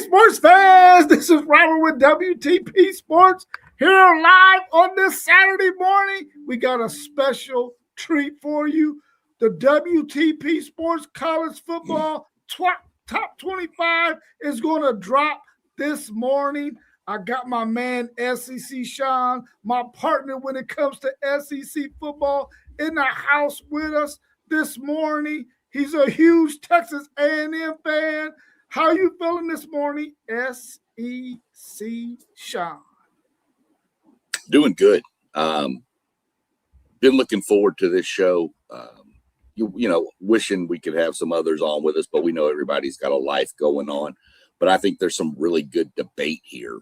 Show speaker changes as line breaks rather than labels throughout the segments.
Sports fans, this is Robert with WTP Sports here live on this Saturday morning. We got a special treat for you. The WTP Sports College Football Top 25 is going to drop this morning. I got my man SEC Sean, my partner when it comes to SEC football, in the house with us this morning. He's a huge Texas A&M fan. How you feeling this morning, SEC Sean?
Doing good. Been looking forward to this show. Wishing we could have some others on with us, but we know everybody's got a life going on. But I think there's some really good debate here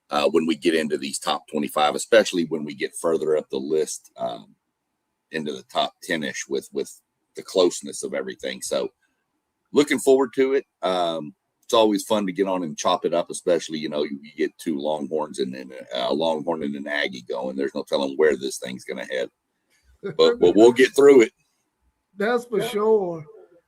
when we get into these top 25, especially when we get further up the list into the top 10-ish with the closeness of everything. So looking forward to it. It's always fun to get on and chop it up, especially, you get two Longhorns and a Longhorn and an Aggie going. There's no telling where this thing's going to head. But we'll get through it.
That's for sure.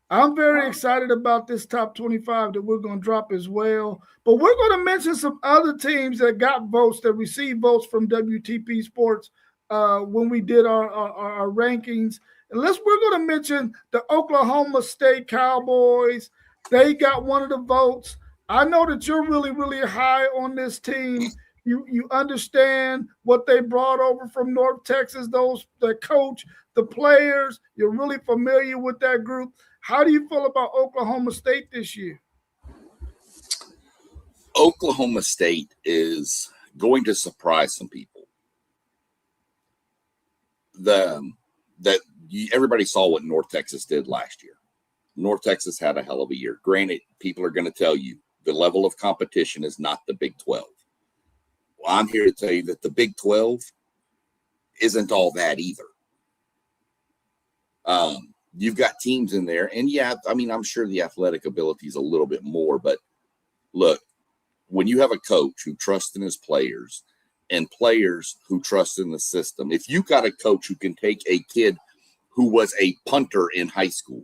I'm very excited about this top 25 that we're going to drop as well. But we're going to mention some other teams that got votes, that received votes from WTP Sports when we did our rankings. And we're going to mention the Oklahoma State Cowboys. They got one of the votes. I know that you're really, really high on this team. You understand what they brought over from North Texas, the coach, the players. You're really familiar with that group. How do you feel about Oklahoma State this year?
Oklahoma State is going to surprise some people. Everybody saw what North Texas did last year. North Texas had a hell of a year. Granted, people are going to tell you the level of competition is not the Big 12. Well, I'm here to tell you that the Big 12 isn't all that either. You've got teams in there, and I'm sure the athletic ability is a little bit more, but look, when you have a coach who trusts in his players and players who trust in the system, if you got a coach who can take a kid who was a punter in high school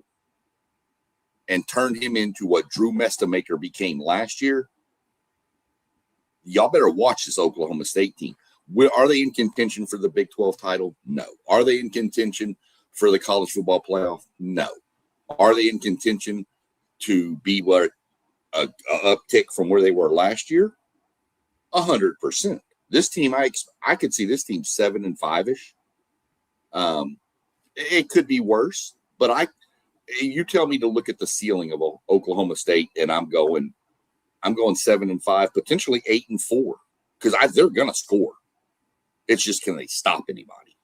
and turn him into what Drew Mestamaker became last year, y'all better watch this Oklahoma State team. Are they in contention for the Big 12 title? No. Are they in contention for the college football playoff? No. Are they in contention to be a uptick from where they were last year? 100%. This team, I could see this team 7-5-ish. It could be worse, but you tell me to look at the ceiling of Oklahoma State, and I'm going 7-5, potentially 8-4, because they're going to score. It's just, can they stop anybody?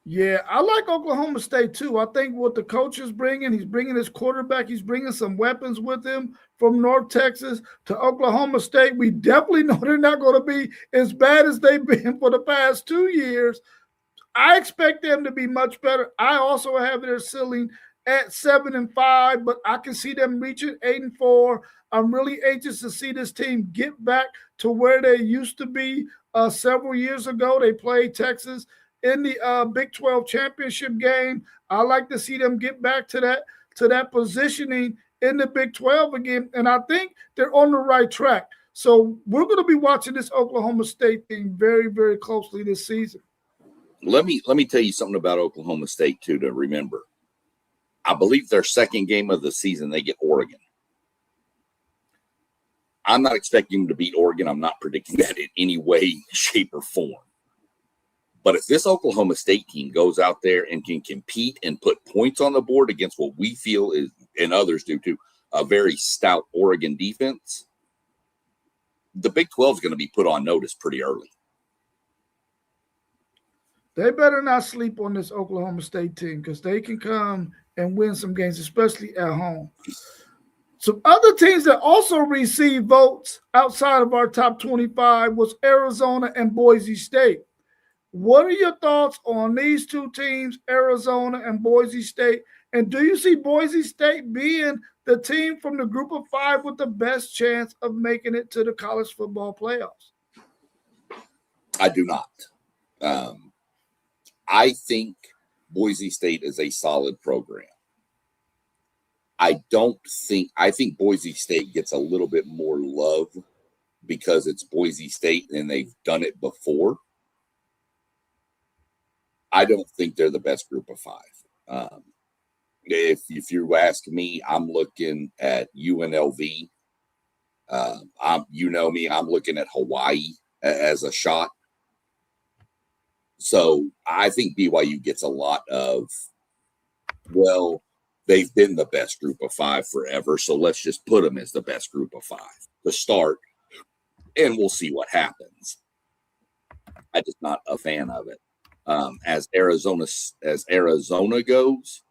Yeah, I like Oklahoma State too. I think what the coach is bringing, he's bringing his quarterback, he's bringing some weapons with him from North Texas to Oklahoma State. We definitely know they're not going to be as bad as they've been for the past 2 years. I expect them to be much better. I also have their ceiling at 7-5, but I can see them reaching 8-4. I'm really anxious to see this team get back to where they used to be several years ago. They played Texas in the Big 12 championship game. I like to see them get back to that positioning in the Big 12 again, and I think they're on the right track. So we're going to be watching this Oklahoma State team very, very closely this season.
Let me tell you something about Oklahoma State too to remember. I believe their second game of the season, they get Oregon. I'm not expecting them to beat Oregon. I'm not predicting that in any way, shape, or form. But if this Oklahoma State team goes out there and can compete and put points on the board against what we feel is, and others do too, a very stout Oregon defense, the Big 12 is going to be put on notice pretty early.
They better not sleep on this Oklahoma State team, because they can come and win some games, especially at home. Some other teams that also received votes outside of our top 25 was Arizona and Boise State. What are your thoughts on these two teams, Arizona and Boise State? And do you see Boise State being the team from the group of five with the best chance of making it to the college football playoffs?
I do not. I think Boise State is a solid program. I think Boise State gets a little bit more love because it's Boise State and they've done it before. I don't think they're the best group of five. If you ask me, I'm looking at UNLV. You know me, I'm looking at Hawaii as a shot. So I think BYU gets a lot of, well, they've been the best group of five forever, so let's just put them as the best group of five to start, and we'll see what happens. I'm just not a fan of it. As Arizona goes,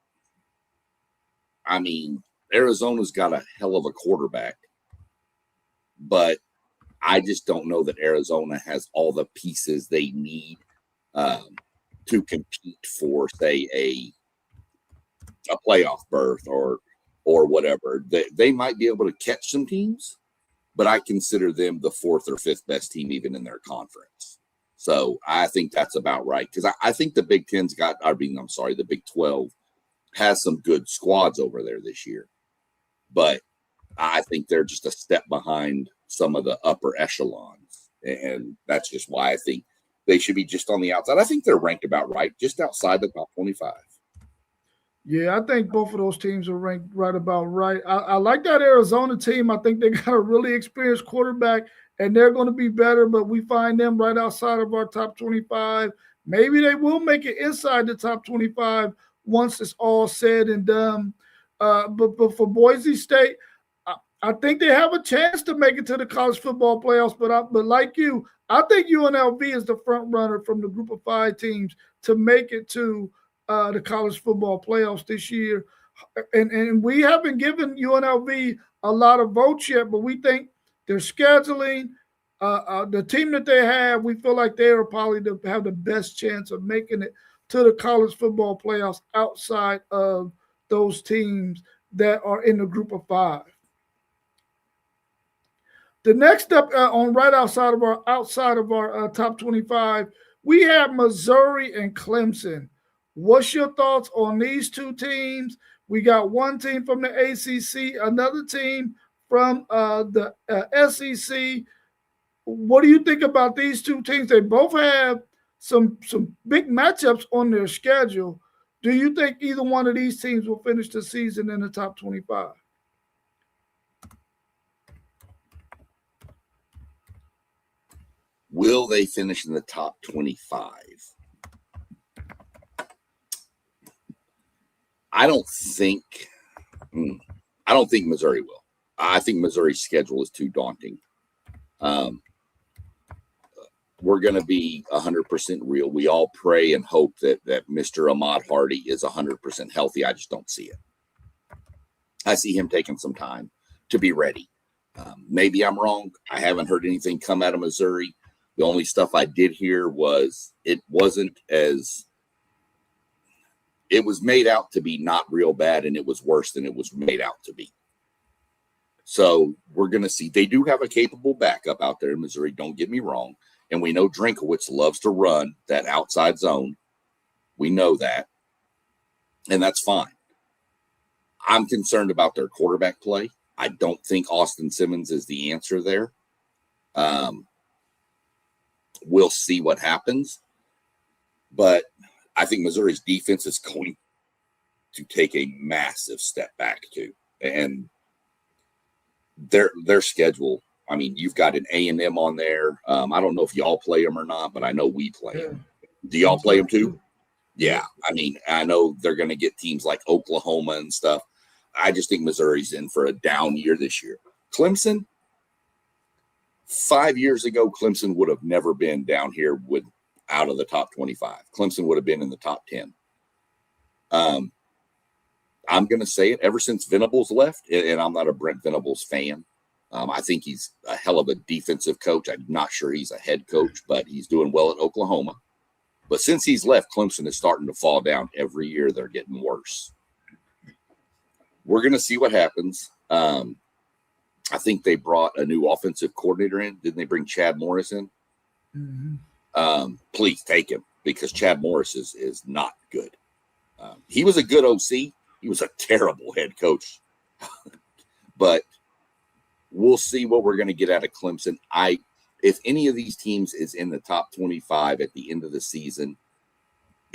I mean, Arizona's got a hell of a quarterback, but I just don't know that Arizona has all the pieces they need to compete for, say, a playoff berth or whatever. They might be able to catch some teams, but I consider them the fourth or fifth best team even in their conference. So I think that's about right, because I think the Big 10's the Big 12 has some good squads over there this year, but I think they're just a step behind some of the upper echelons, and that's just why I think they should be just on the outside. I think they're ranked about right, just outside the top 25.
Yeah, I think both of those teams are ranked right about right. I like that Arizona team. I think they got a really experienced quarterback, and they're going to be better, but we find them right outside of our top 25. Maybe they will make it inside the top 25 once it's all said and done. But for Boise State, I think they have a chance to make it to the college football playoffs. But like you, I think UNLV is the front runner from the group of five teams to make it to the college football playoffs this year. And we haven't given UNLV a lot of votes yet, but we think their scheduling, the team that they have, we feel like they are probably have the best chance of making it to the college football playoffs outside of those teams that are in the group of five. The next up on right outside of our top 25, we have Missouri and Clemson. What's your thoughts on these two teams? We got one team from the ACC, another team from the SEC. What do you think about these two teams? They both have some big matchups on their schedule. Do you think either one of these teams will finish the season in the top 25?
Will they finish in the top 25? I don't think Missouri will. I think Missouri's schedule is too daunting. We're going to be 100% real. We all pray and hope that Mr. Ahmad Hardy is 100% healthy. I just don't see it. I see him taking some time to be ready. Maybe I'm wrong. I haven't heard anything come out of Missouri. The only stuff I did hear was it was made out to be not real bad, and it was worse than it was made out to be. So we're going to see. They do have a capable backup out there in Missouri, don't get me wrong. And we know Drinkowitz loves to run that outside zone. We know that. And that's fine. I'm concerned about their quarterback play. I don't think Austin Simmons is the answer there. We'll see what happens. But I think Missouri's defense is going to take a massive step back too. And their schedule, I mean, you've got an A&M on there. I don't know if y'all play them or not, but I know we play them. Do y'all play them too? Yeah. I mean, I know they're going to get teams like Oklahoma and stuff. I just think Missouri's in for a down year this year. Clemson, 5 years ago, Clemson would have never been down here out of the top 25. Clemson would have been in the top 10. I'm going to say it, ever since Venables left, and I'm not a Brent Venables fan. I think he's a hell of a defensive coach. I'm not sure he's a head coach, but he's doing well at Oklahoma. But since he's left, Clemson is starting to fall down every year. They're getting worse. We're going to see what happens. I think they brought a new offensive coordinator in. Didn't they bring Chad Morris in? Mm-hmm. Please take him, because Chad Morris is not good. He was a good OC. He was a terrible head coach But we'll see what we're going to get out of Clemson. If any of these teams is in the top 25 at the end of the season,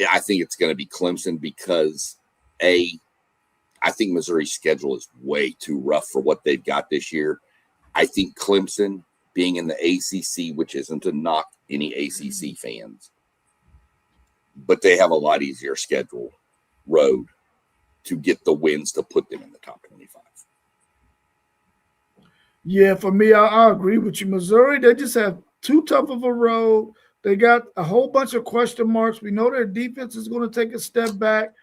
I think it's going to be Clemson because I think Missouri's schedule is way too rough for what they've got this year. I think Clemson being in the ACC, which isn't to knock any ACC fans, but they have a lot easier schedule road to get the wins to put them in the top 25.
Yeah, for me, I agree with you. Missouri, they just have too tough of a road. They got a whole bunch of question marks. We know their defense is going to take a step back.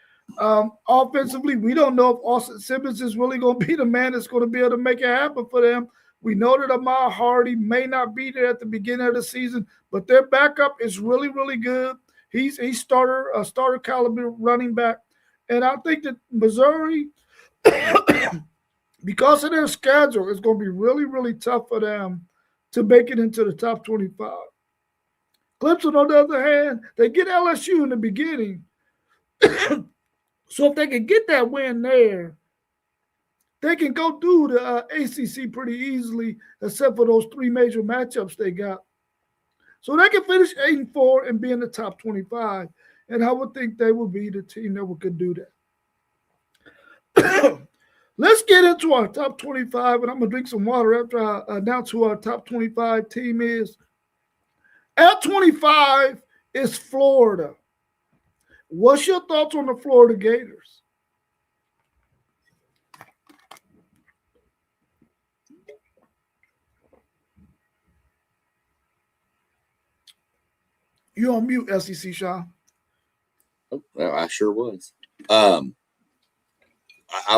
Offensively, we don't know if Austin Simmons is really going to be the man that's going to be able to make it happen for them. We know that Ahmad Hardy may not be there at the beginning of the season, but their backup is really, really good. He's a starter caliber running back. And I think that Missouri, because of their schedule, it's going to be really, really tough for them to make it into the top 25. Clemson, on the other hand, they get LSU in the beginning. So if they can get that win there, they can go through the ACC pretty easily, except for those three major matchups they got. So they can finish 8-4 and be in the top 25. And I would think they would be the team that could do that. Let's get into our top 25, and I'm going to drink some water after I announce who our top 25 team is. At 25 is Florida. What's your thoughts on the Florida Gators? You on mute, SEC Sean.
Oh, well, I sure was. I'm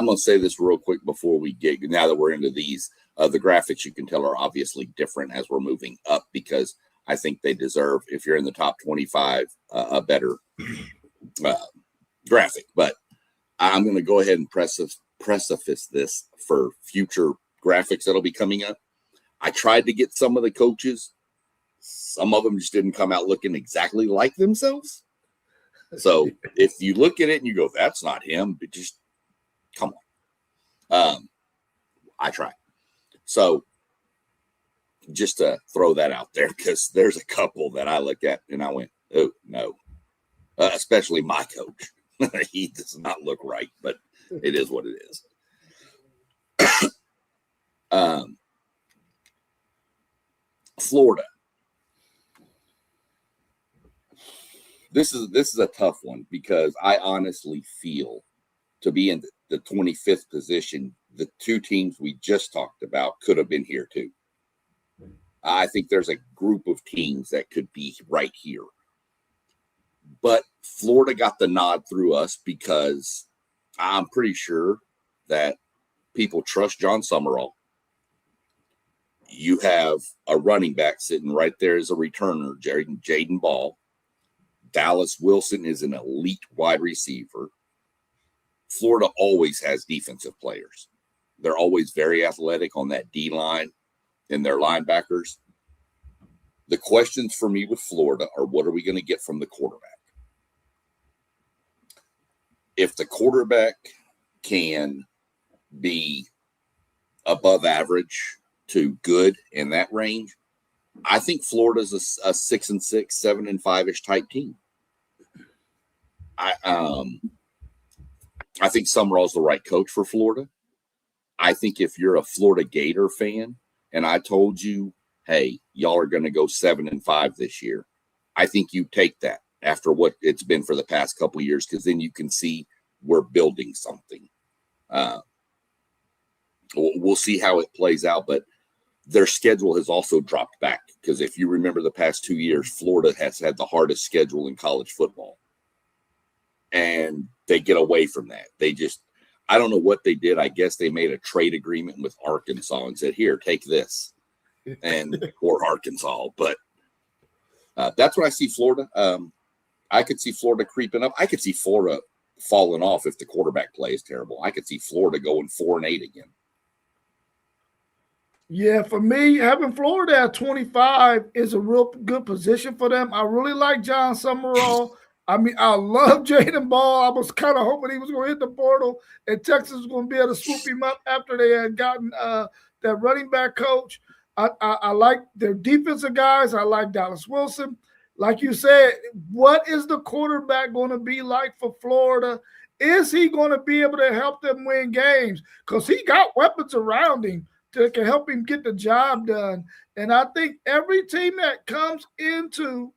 going to say this real quick before we get, now that we're into these, the graphics you can tell are obviously different as we're moving up because I think they deserve, if you're in the top 25, a better graphic. But I'm going to go ahead and preface this for future graphics that'll be coming up. I tried to get some of the coaches. Some of them just didn't come out looking exactly like themselves. So if you look at it and you go, that's not him, but just come on. I tried. So just to throw that out there, because there's a couple that I look at and I went, oh, no. Especially my coach. He does not look right, but it is what it is. Florida. This is a tough one because I honestly feel to be in the 25th position, the two teams we just talked about could have been here too. I think there's a group of teams that could be right here. But Florida got the nod through us because I'm pretty sure that people trust John Summerall. You have a running back sitting right there as a returner, Jaden Ball. Dallas Wilson is an elite wide receiver. Florida always has defensive players. They're always very athletic on that D line and their linebackers. The questions for me with Florida are, what are we going to get from the quarterback? If the quarterback can be above average to good in that range, I think Florida's a 6-6, 7-5-ish type team. I think Summerall's the right coach for Florida. I think if you're a Florida Gator fan and I told you, hey, y'all are going to go 7-5 this year, I think you take that after what it's been for the past couple of years, because then you can see we're building something. We'll see how it plays out, but their schedule has also dropped back because if you remember the past 2 years, Florida has had the hardest schedule in college football. And they get away from that. I don't know what they did. I guess they made a trade agreement with Arkansas and said, here, take this. And or Arkansas. But that's what I see Florida. I could see Florida creeping up. I could see Florida falling off if the quarterback play is terrible. I could see Florida going 4-8 again.
Yeah, for me, having Florida at 25 is a real good position for them. I really like John Summerall. I mean, I love Jaden Ball. I was kind of hoping he was going to hit the portal and Texas was going to be able to swoop him up after they had gotten that running back coach. I like their defensive guys. I like Dallas Wilson. Like you said, what is the quarterback going to be like for Florida? Is he going to be able to help them win games? Because he got weapons around him that can help him get the job done. And I think every team that comes into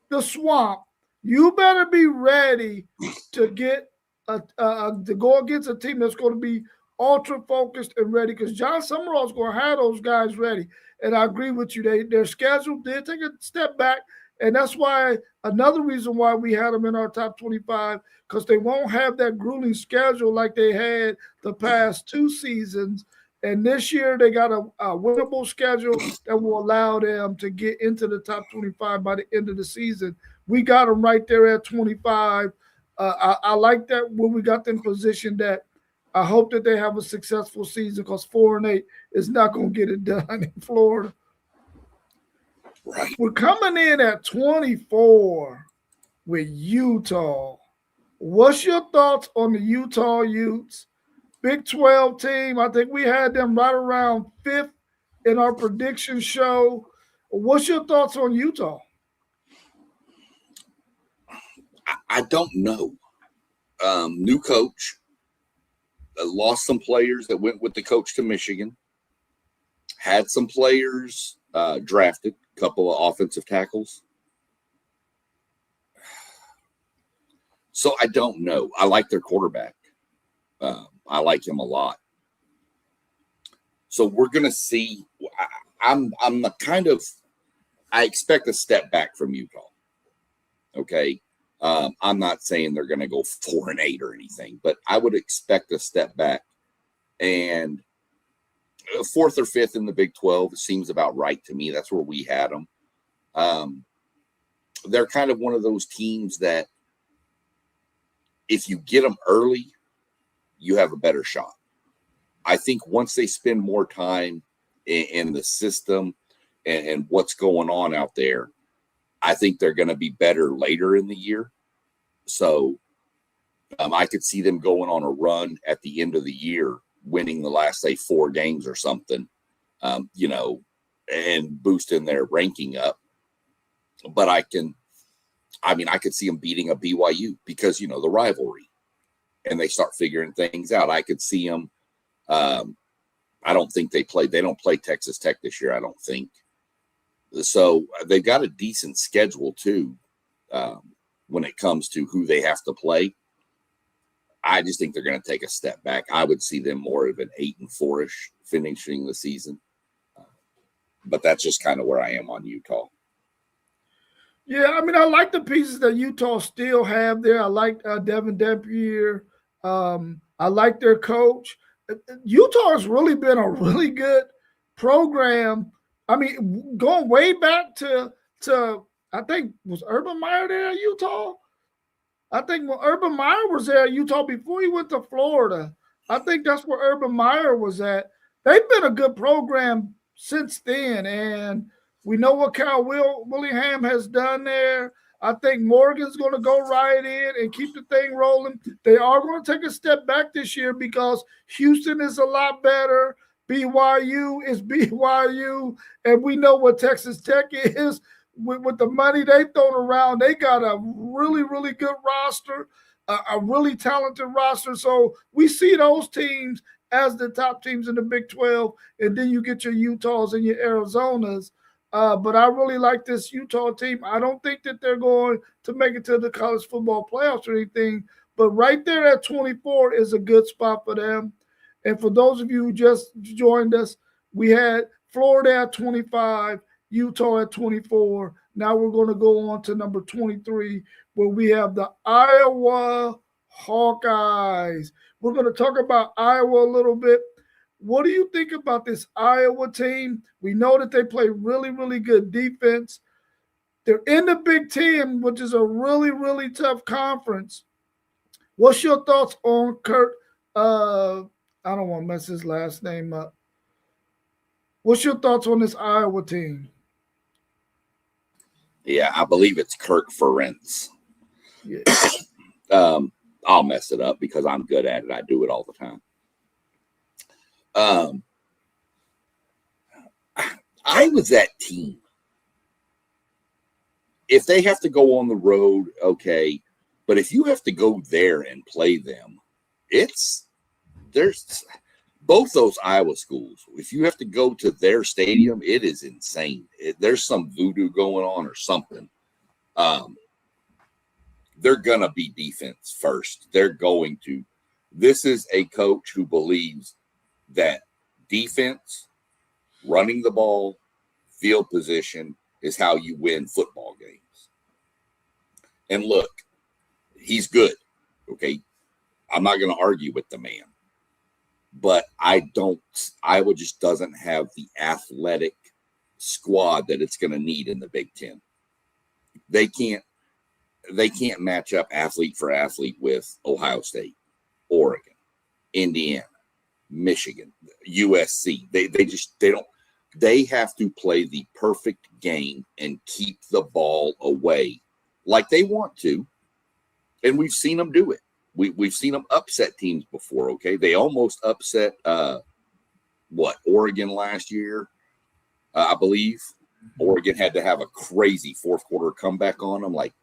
the swamp, you better be ready to get to go against a team that's going to be ultra focused and ready. Because John Summerall's going to have those guys ready. And I agree with you. Their schedule did take a step back, and that's why another reason why we had them in our top 25, because they won't have that grueling schedule like they had the past 2 seasons. And this year they got a winnable schedule that will allow them to get into the top 25 by the end of the season. We got them right there at 25. I like that when we got them positioned that I hope that they have a successful season, because 4-8 is not going to get it done in Florida.
Right.
We're coming in at 24 with Utah. What's your thoughts on the Utah Utes? Big 12 team. I think we had them right around 5th in our prediction show. What's your thoughts on Utah?
I don't know. New coach. Lost some players that went with the coach to Michigan. Had some players drafted, a couple of offensive tackles. So I don't know. I like their quarterback. I like him a lot. So we're going to see. I'm the kind of, I expect a step back from Utah. Okay. I'm not saying they're going to go 4-8 or anything, but I would expect a step back. And 4th or 5th in the Big 12 seems about right to me. That's where we had them. They're kind of one of those teams that if you get them early, you have a better shot. I think once they spend more time in the system and what's going on out there, I think they're going to be better later in the year. So I could see them going on a run at the end of the year, winning the last, say, 4 games or something, and boosting their ranking up. But I could see them beating a BYU because, the rivalry, and they start figuring things out. I could see them. I don't think they don't play Texas Tech this year, I don't think. So they've got a decent schedule too, when it comes to who they have to play. I just think they're going to take a step back. I would see them more of an 8-4-ish finishing the season. But that's just kind of where I am on Utah.
Yeah, I like the pieces that Utah still have there. I like Devin Dampier. I like their coach. Utah has really been a really good program. Going way back to I think, was Urban Meyer there at Utah? I think when Urban Meyer was there at Utah before he went to Florida, I think that's where Urban Meyer was at. They've been a good program since then, and we know what Cal Willingham has done there. I think Morgan's going to go right in and keep the thing rolling. They are going to take a step back this year because Houston is a lot better. BYU is BYU, and we know what Texas Tech is. With the money they thrown around, they got a really, really good roster, a really talented roster. So we see those teams as the top teams in the Big 12, and then you get your Utahs and your Arizonas. But I really like this Utah team. I don't think that they're going to make it to the college football playoffs or anything, but right there at 24 is a good spot for them. And for those of you who just joined us, we had Florida at 25, Utah at 24. Now we're going to go on to number 23, where we have the Iowa Hawkeyes. We're going to talk about Iowa a little bit. What do you think about this Iowa team? We know that they play really, really good defense. They're in the Big Ten, which is a really, really tough conference. What's your thoughts on Kurt? I don't want to mess his last name up. What's your thoughts on this Iowa team?
Yeah, I believe it's Kirk Ferentz.
Yeah.
I'll mess it up because I'm good at it. I do it all the time. I was that team. If they have to go on the road, okay. But if you have to go there and play them, there's both those Iowa schools. If you have to go to their stadium, it is insane. There's some voodoo going on or something. They're going to be defense first. They're going to. This is a coach who believes that defense, running the ball, field position is how you win football games. And look, he's good. Okay. I'm not going to argue with the man. But Iowa just doesn't have the athletic squad that it's going to need in the Big Ten. They can't match up athlete for athlete with Ohio State, Oregon, Indiana, Michigan, USC. They have to play the perfect game and keep the ball away like they want to. And we've seen them do it. We've seen them upset teams before, okay? They almost upset, Oregon last year, I believe. Oregon had to have a crazy fourth quarter comeback on them. Like,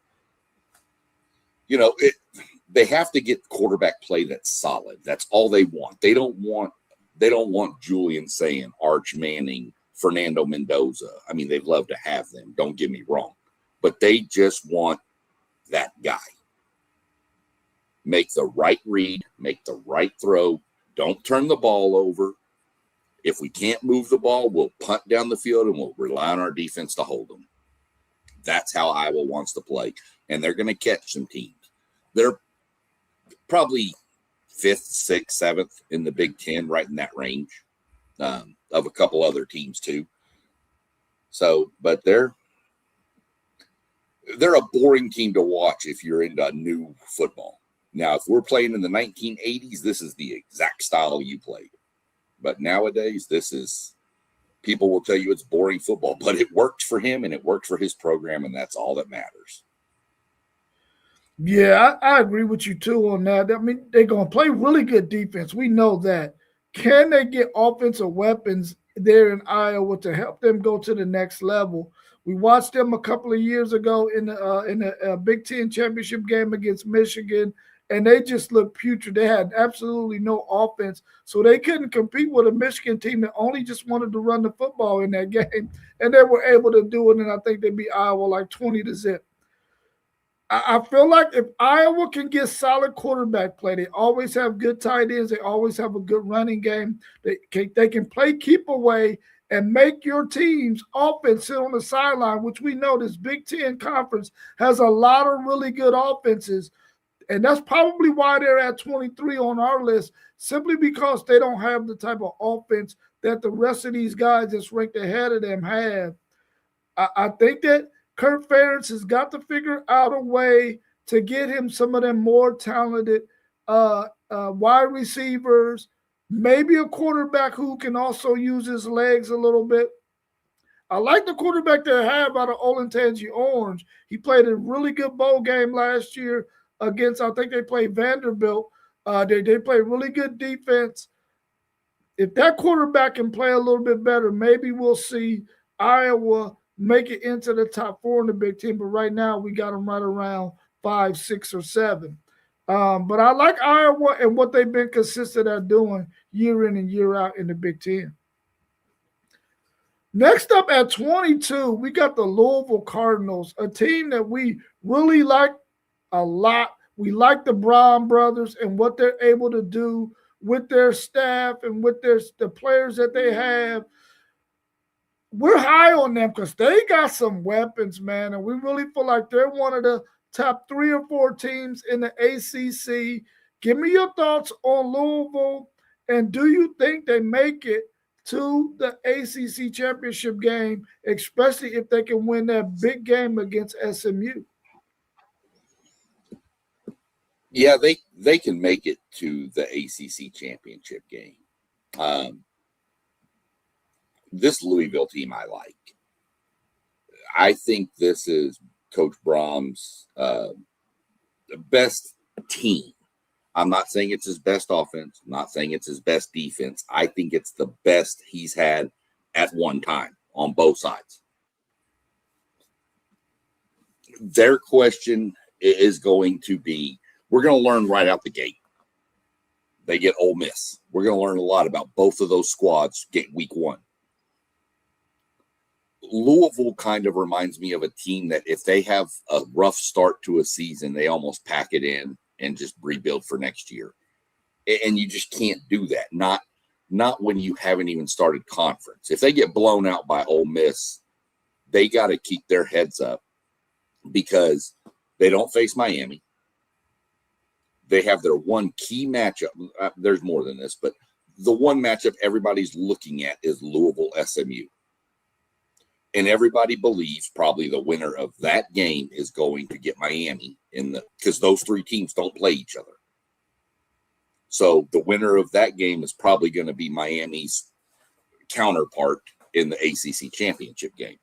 they have to get quarterback play that's solid. That's all they want. They don't want Julian Saying, Arch Manning, Fernando Mendoza. I mean, they'd love to have them. Don't get me wrong. But they just want that guy. Make the right read, make the right throw. Don't turn the ball over. If we can't move the ball, we'll punt down the field and we'll rely on our defense to hold them. That's how Iowa wants to play. And they're going to catch some teams. They're probably 5th, 6th, 7th in the Big Ten, right in that range, of a couple other teams too. So, but they're a boring team to watch if you're into new football. Now, if we're playing in the 1980s, this is the exact style you played. But nowadays, people will tell you it's boring football, but it worked for him and it worked for his program, and that's all that matters.
Yeah, I agree with you too on that. I mean, they're going to play really good defense. We know that. Can they get offensive weapons there in Iowa to help them go to the next level? We watched them a couple of years ago in the Big Ten championship game against Michigan, and they just looked putrid. They had absolutely no offense, so they couldn't compete with a Michigan team that only just wanted to run the football in that game, and they were able to do it, and I think they beat Iowa like 20-0. I feel like if Iowa can get solid quarterback play, they always have good tight ends, they always have a good running game, they can play keep away and make your team's offense sit on the sideline, which we know this Big Ten conference has a lot of really good offenses. And that's probably why they're at 23 on our list, simply because they don't have the type of offense that the rest of these guys that's ranked ahead of them have. I think that Kurt Ferentz has got to figure out a way to get him some of them more talented wide receivers, maybe a quarterback who can also use his legs a little bit. I like the quarterback they have out of Olentangy Orange. He played a really good bowl game last year against, I think they played Vanderbilt. They play really good defense. If that quarterback can play a little bit better, maybe we'll see Iowa make it into the top 4 in the Big Ten. But right now, we got them right around 5, 6, or 7. But I like Iowa and what they've been consistent at doing year in and year out in the Big Ten. Next up at 22, we got the Louisville Cardinals, a team that we really like a lot. We like the Brown brothers and what they're able to do with their staff and with the players that they have. We're high on them because they got some weapons, man, and we really feel like they're one of the top 3 or 4 teams in the ACC. Give me your thoughts on Louisville, and do you think they make it to the ACC championship game, especially if they can win that big game against SMU?
Yeah, they can make it to the ACC championship game. This Louisville team I like. I think this is Coach Brahms' best team. I'm not saying it's his best offense. I'm not saying it's his best defense. I think it's the best he's had at one time on both sides. Their question is going to be, we're going to learn right out the gate. They get Ole Miss. We're going to learn a lot about both of those squads week one. Louisville kind of reminds me of a team that if they have a rough start to a season, they almost pack it in and just rebuild for next year. And you just can't do that. Not when you haven't even started conference. If they get blown out by Ole Miss, they got to keep their heads up because they don't face Miami. They have their one key matchup. There's more than this, but the one matchup everybody's looking at is Louisville SMU. And everybody believes probably the winner of that game is going to get Miami because those three teams don't play each other. So the winner of that game is probably going to be Miami's counterpart in the ACC championship game.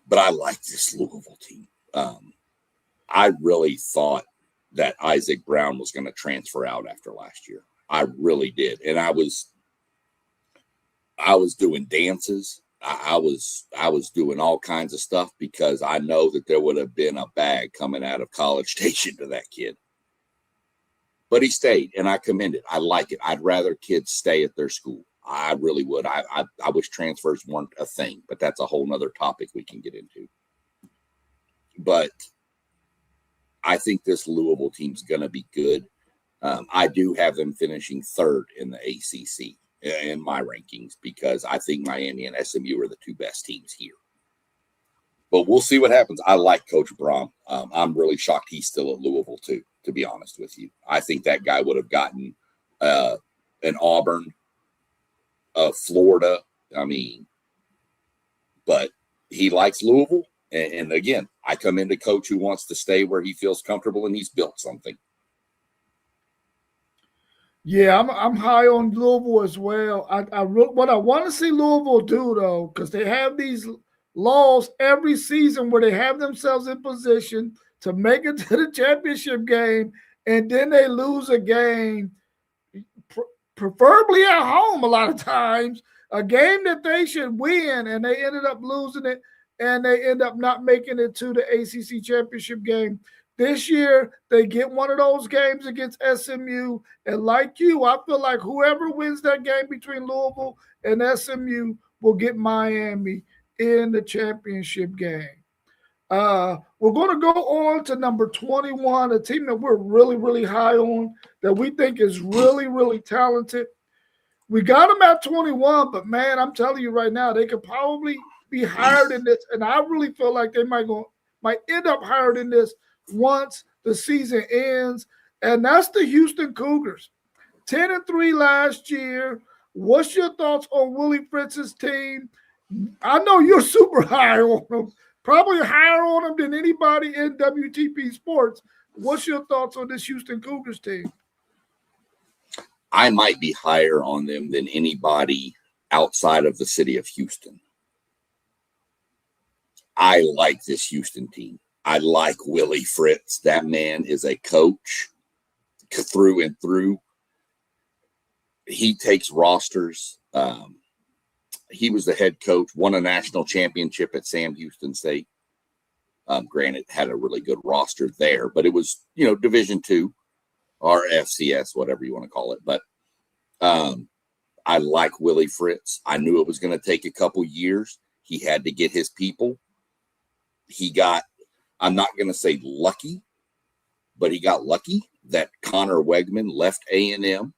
But I like this Louisville team. I really thought that Isaac Brown was going to transfer out after last year. I really did. And I was doing dances. I was doing all kinds of stuff because I know that there would have been a bag coming out of College Station to that kid. But he stayed, and I commend it. I like it. I'd rather kids stay at their school. I really would. I wish transfers weren't a thing, but that's a whole nother topic we can get into. But I think this Louisville team's going to be good. I do have them finishing third in the ACC in my rankings because I think Miami and SMU are the two best teams here. But we'll see what happens. I like Coach Braun. I'm really shocked he's still at Louisville too, to be honest with you. I think that guy would have gotten an Auburn, Florida. But he likes Louisville. And again, I come into coach who wants to stay where he feels comfortable and he's built something.
Yeah, I'm high on Louisville as well. What I want to see Louisville do though, because they have these laws every season where they have themselves in position to make it to the championship game, and then they lose a game, preferably at home a lot of times, a game that they should win, and they ended up losing it, and they end up not making it to the ACC championship game. This year, they get one of those games against SMU, and like you, I feel like whoever wins that game between Louisville and SMU will get Miami in the championship game. We're going to go on to number 21, a team that we're really, really high on, that we think is really, really talented. We got them at 21, but man, I'm telling you right now, they could probably be higher than this, and I really feel like they might end up higher than this once the season ends, and that's the Houston Cougars. 10-3 last year. What's your thoughts on Willie Fritz's team? I know you're super high on them, probably higher on them than anybody in WTP Sports. What's your thoughts on this Houston Cougars team?
I might be higher on them than anybody outside of the city of Houston. I like this Houston team. I like Willie Fritz. That man is a coach through and through. He takes rosters. He was the head coach, won a national championship at Sam Houston State. Granted, had a really good roster there, but it was, Division II or FCS, whatever you want to call it. But I like Willie Fritz. I knew it was going to take a couple years. He had to get his people. He got, I'm not going to say lucky, but he got lucky that Connor Wegman left A&M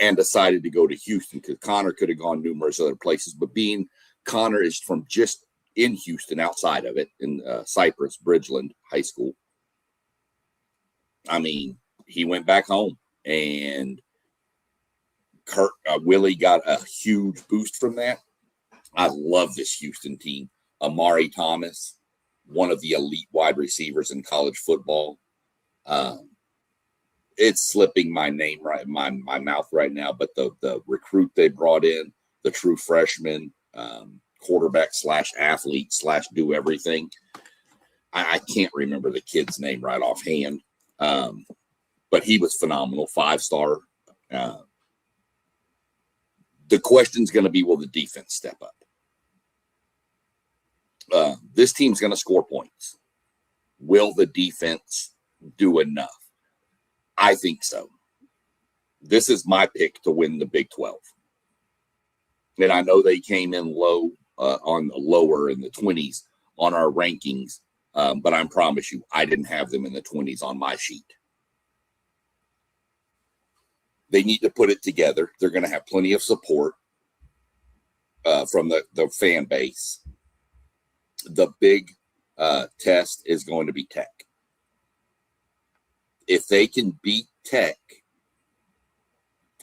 and decided to go to Houston, because Connor could have gone numerous other places. But being Connor is from just in Houston, outside of it, in Cypress, Bridgeland High School. He went back home, and Willie got a huge boost from that. I love this Houston team. Amari Thomas, one of the elite wide receivers in college football. It's slipping my name right in my mouth right now, but the recruit they brought in, the true freshman, quarterback / athlete / do everything. I can't remember the kid's name right offhand, but he was phenomenal, 5-star. The question's going to be, will the defense step up? This team's going to score points. Will the defense do enough? I think so. This is my pick to win the Big 12. And I know they came in low on the lower in the 20s on our rankings, but I promise you, I didn't have them in the 20s on my sheet. They need to put it together. They're going to have plenty of support from the fan base. The big test is going to be Tech. If they can beat Tech,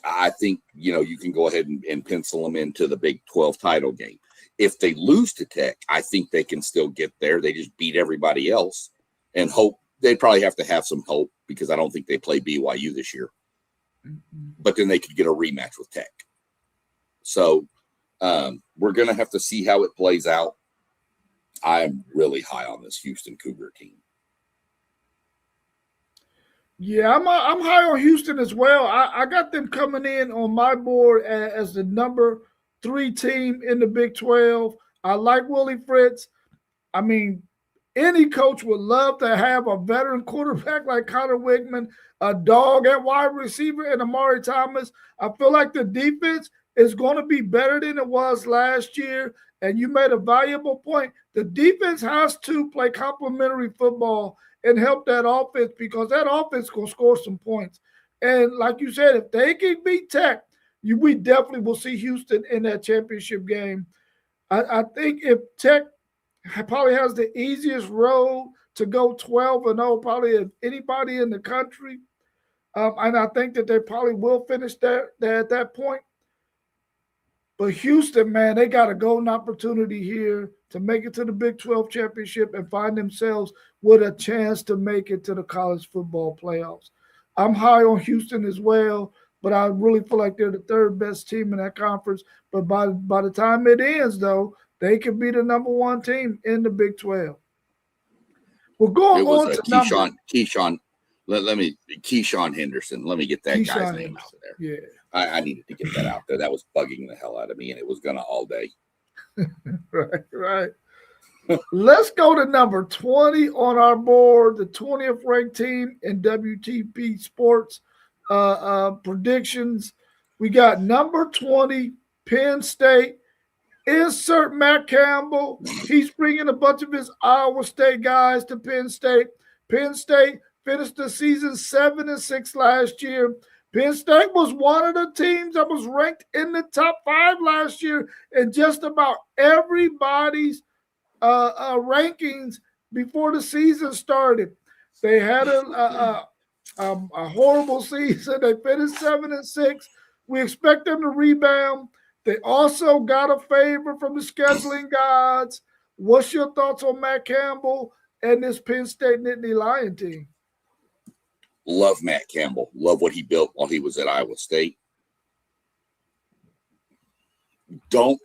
I think, you can go ahead and pencil them into the Big 12 title game. If they lose to Tech, I think they can still get there. They just beat everybody else and hope. They probably have to have some hope because I don't think they play BYU this year. Mm-hmm. But then they could get a rematch with Tech. So we're going to have to see how it plays out. I'm really high on this Houston Cougar team.
Yeah, I'm high on Houston as well. I got them coming in on my board as the number 3 team in the Big 12. I like Willie Fritz. I mean, any coach would love to have a veteran quarterback like Connor Wickman, a dog at wide receiver, and Amari Thomas. I feel like the defense is going to be better than it was last year. And you made a valuable point. The defense has to play complementary football and help that offense because that offense is going to score some points. And like you said, if they can beat Tech, we definitely will see Houston in that championship game. I think if Tech probably has the easiest road to go 12-0, probably of anybody in the country. And I think that they probably will finish there at that point. But Houston, man, they got a golden opportunity here to make it to the Big 12 championship and find themselves with a chance to make it to the college football playoffs. I'm high on Houston as well, but I really feel like they're the 3rd best team in that conference. But by the time it ends, though, they could be the number 1 team in the Big 12. We're going on to
Keyshawn. Keyshawn Henderson. Let me get that guy's name out there.
Yeah.
I needed to get that out there. That was bugging the hell out of me, and it was going to all day.
Right. Let's go to number 20 on our board, the 20th ranked team in WTP Sports predictions. We got number 20, Penn State. Insert Matt Campbell. He's bringing a bunch of his Iowa State guys to Penn State. Penn State finished the season 7-6 last year. Penn State was one of the teams that was ranked in the top 5 last year in just about everybody's rankings before the season started. They had a horrible season. They finished 7-6. We expect them to rebound. They also got a favor from the scheduling gods. What's your thoughts on Matt Campbell and this Penn State Nittany Lion team?
Love Matt Campbell. Love what he built while he was at Iowa State. I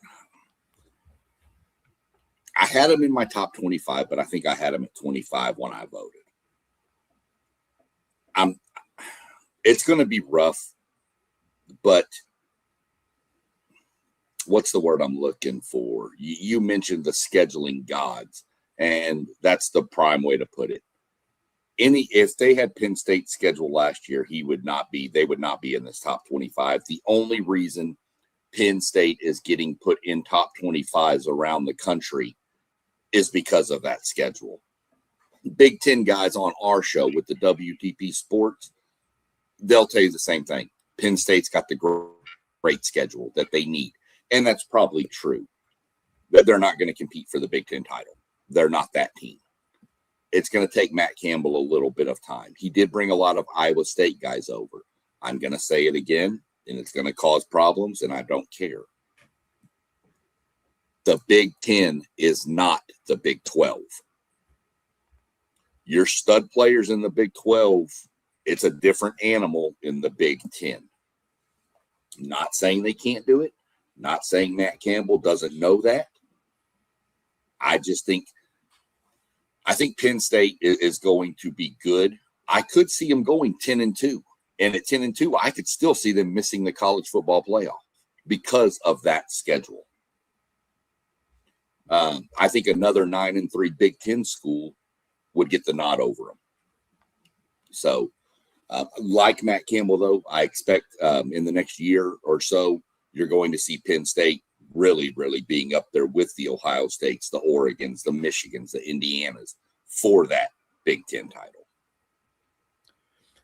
had him in my top 25, but I think I had him at 25 when I voted. It's going to be rough, but what's the word I'm looking for? You mentioned the scheduling gods, and that's the prime way to put it. If they had Penn State scheduled last year, they would not be in this top 25. The only reason Penn State is getting put in top 25s around the country is because of that schedule. Big Ten guys on our show with the WTP Sports, they'll tell you the same thing. Penn State's got the great schedule that they need. And that's probably true. That they're not going to compete for the Big Ten title. They're not that team. It's going to take Matt Campbell a little bit of time. He did bring a lot of Iowa State guys over. I'm going to say it again, and it's going to cause problems, and I don't care. The Big Ten is not the Big 12. Your stud players in the Big 12, it's a different animal in the Big Ten. Not saying they can't do it. Not saying Matt Campbell doesn't know that. I I think Penn State is going to be good. I could see them going 10-2. And at 10-2, I could still see them missing the college football playoff because of that schedule. I think another 9-3 Big Ten school would get the nod over them. So, like Matt Campbell, though, I expect in the next year or so, you're going to see Penn State really, really being up there with the Ohio States, the Oregons, the Michigans, the Indianas for that Big Ten title.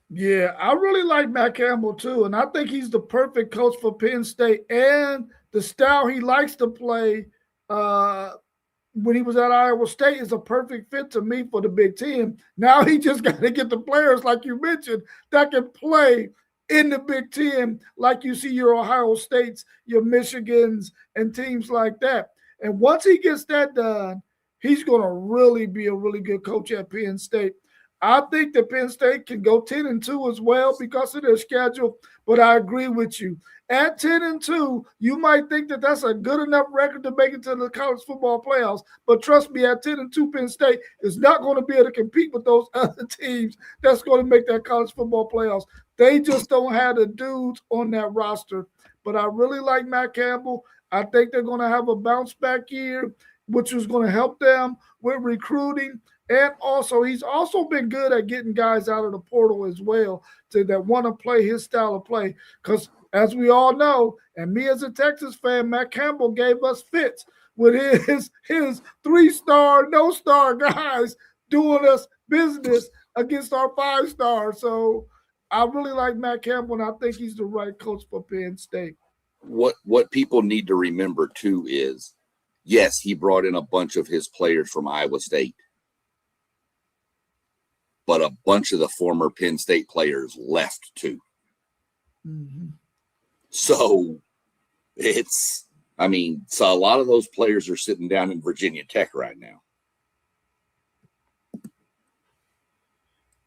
Yeah, I really like Matt Campbell too, and I think he's the perfect coach for Penn State, and the style he likes to play when he was at Iowa State is a perfect fit to me for the Big Ten. Now he just got to get the players, like you mentioned, that can play in the Big Ten, like you see your Ohio States, your Michigans, and teams like that. And once he gets that done, he's going to really be a really good coach at Penn State. I think that Penn State can go 10-2 as well because of their schedule, but I agree with you. At 10-2, you might think that that's a good enough record to make it to the college football playoffs, but trust me, at 10-2, Penn State is not going to be able to compete with those other teams that's going to make that college football playoffs. They just don't have the dudes on that roster. But I really like Matt Campbell. I think they're going to have a bounce back year, which is going to help them with recruiting. And also, he's also been good at getting guys out of the portal as well that want to play his style of play. Because as we all know, and me as a Texas fan, Matt Campbell gave us fits with his 3-star, no-star guys doing us business against our 5-star. So I really like Matt Campbell, and I think he's the right coach for Penn State.
What people need to remember, too, is, yes, he brought in a bunch of his players from Iowa State, but a bunch of the former Penn State players left, too.
Mm-hmm.
So so a lot of those players are sitting down in Virginia Tech right now.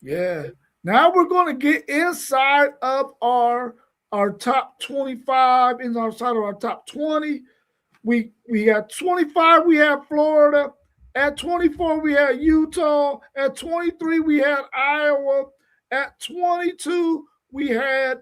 Yeah. Now we're going to get inside of our top 25, inside of our top 20. We got 25, we have Florida. At 24, we had Utah. At 23, we had Iowa. At 22, we had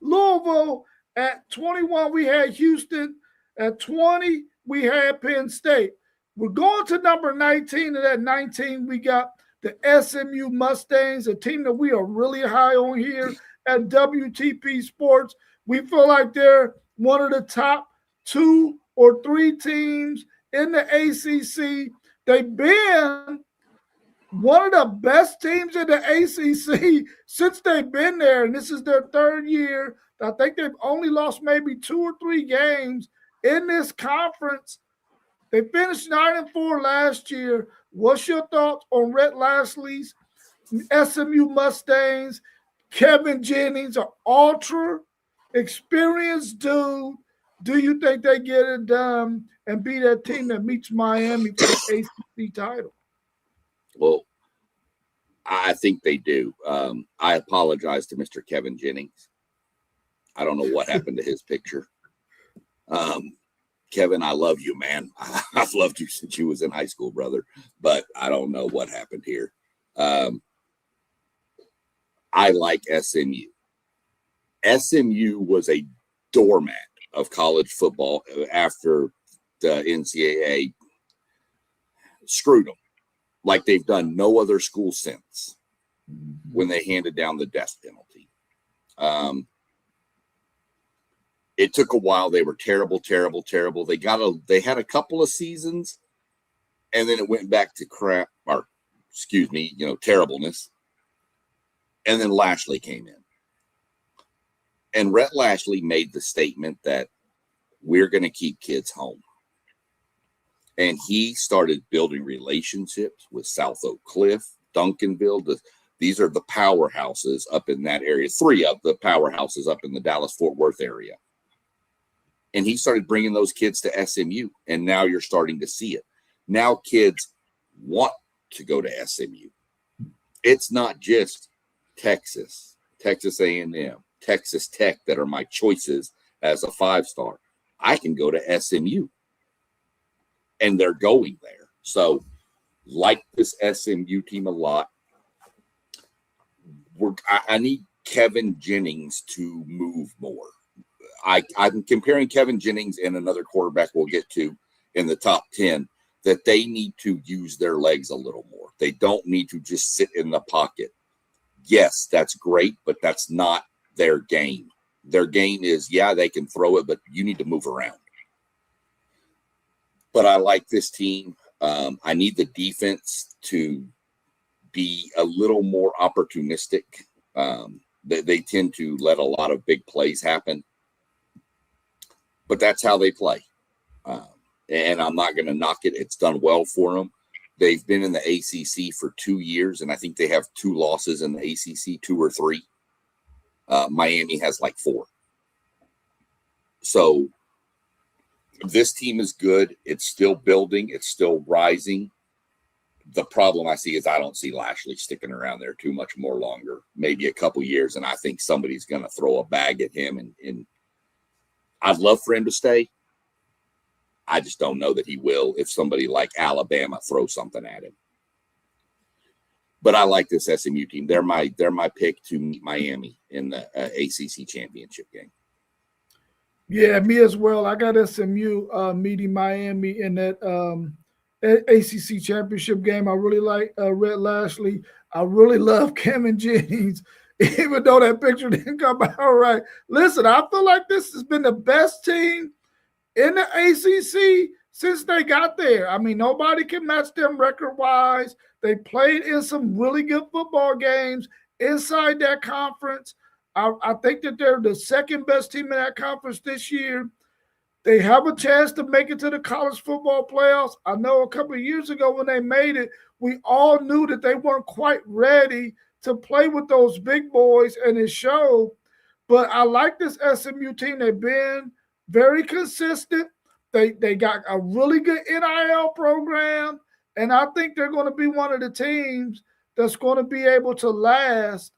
Louisville. At 21, we had Houston. At 20, we had Penn State. We're going to number 19, and at 19, we got the SMU Mustangs, a team that we are really high on here at WTP Sports. We feel like they're one of the top 2 or 3 teams in the ACC. They've been one of the best teams in the ACC since they've been there, and this is their 3rd year. I think they've only lost maybe 2 or 3 games in this conference. They finished 9-4 last year. What's your thoughts on Rhett Lashley's SMU Mustangs? Kevin Jennings, an ultra experienced dude. Do you think they get it done and be that team that meets Miami for the ACC title?
Well, I think they do. I apologize to Mr. Kevin Jennings. I don't know what happened to his picture. Kevin, I love you, man. I've loved you since you was in high school, brother. But I don't know what happened here. I like SMU. SMU was a doormat of college football after the NCAA screwed them like they've done no other school since when they handed down the death penalty. It took a while. They were terrible, terrible, terrible. They had a couple of seasons, and then it went back to terribleness. And then Lashley came in. And Rhett Lashley made the statement that we're going to keep kids home. And he started building relationships with South Oak Cliff, Duncanville. These are the powerhouses up in that area, 3 of the powerhouses up in the Dallas-Fort Worth area. And he started bringing those kids to SMU, and now you're starting to see it. Now kids want to go to SMU. It's not just Texas, Texas A&M, Texas Tech that are my choices as a 5-star. I can go to SMU, and they're going there. So, like this SMU team a lot. I need Kevin Jennings to move more. I'm comparing Kevin Jennings and another quarterback we'll get to in the top 10 that they need to use their legs a little more. They don't need to just sit in the pocket. Yes, that's great, but that's not their game. Their game is, yeah, they can throw it, but you need to move around. But I like this team. I need the defense to be a little more opportunistic. They tend to let a lot of big plays happen. But that's how they play. And I'm not going to knock it. It's done well for them. They've been in the ACC for 2 years, and I think they have 2 losses in the ACC, 2 or 3. Miami has like 4. So this team is good. It's still building. It's still rising. The problem I see is I don't see Lashley sticking around there too much more longer, maybe a couple years, and I think somebody's going to throw a bag at him. And I'd love for him to stay. I just don't know that he will if somebody like Alabama throws something at him. But I like this SMU team. They're my pick to meet Miami in the ACC championship game.
Yeah, me as well. I got SMU meeting Miami in that ACC championship game. I really like Red Lashley. I really love Kevin Jennings, even though that picture didn't come out right. Listen, I feel like this has been the best team in the ACC since they got there. I mean, nobody can match them record-wise. They played in some really good football games inside that conference. I think that they're the second best team in that conference this year. They have a chance to make it to the college football playoffs. I know a couple of years ago when they made it, we all knew that they weren't quite ready to play with those big boys, and it showed. But I like this SMU team. They've been very consistent. They got a really good NIL program, and I think they're going to be one of the teams that's going to be able to last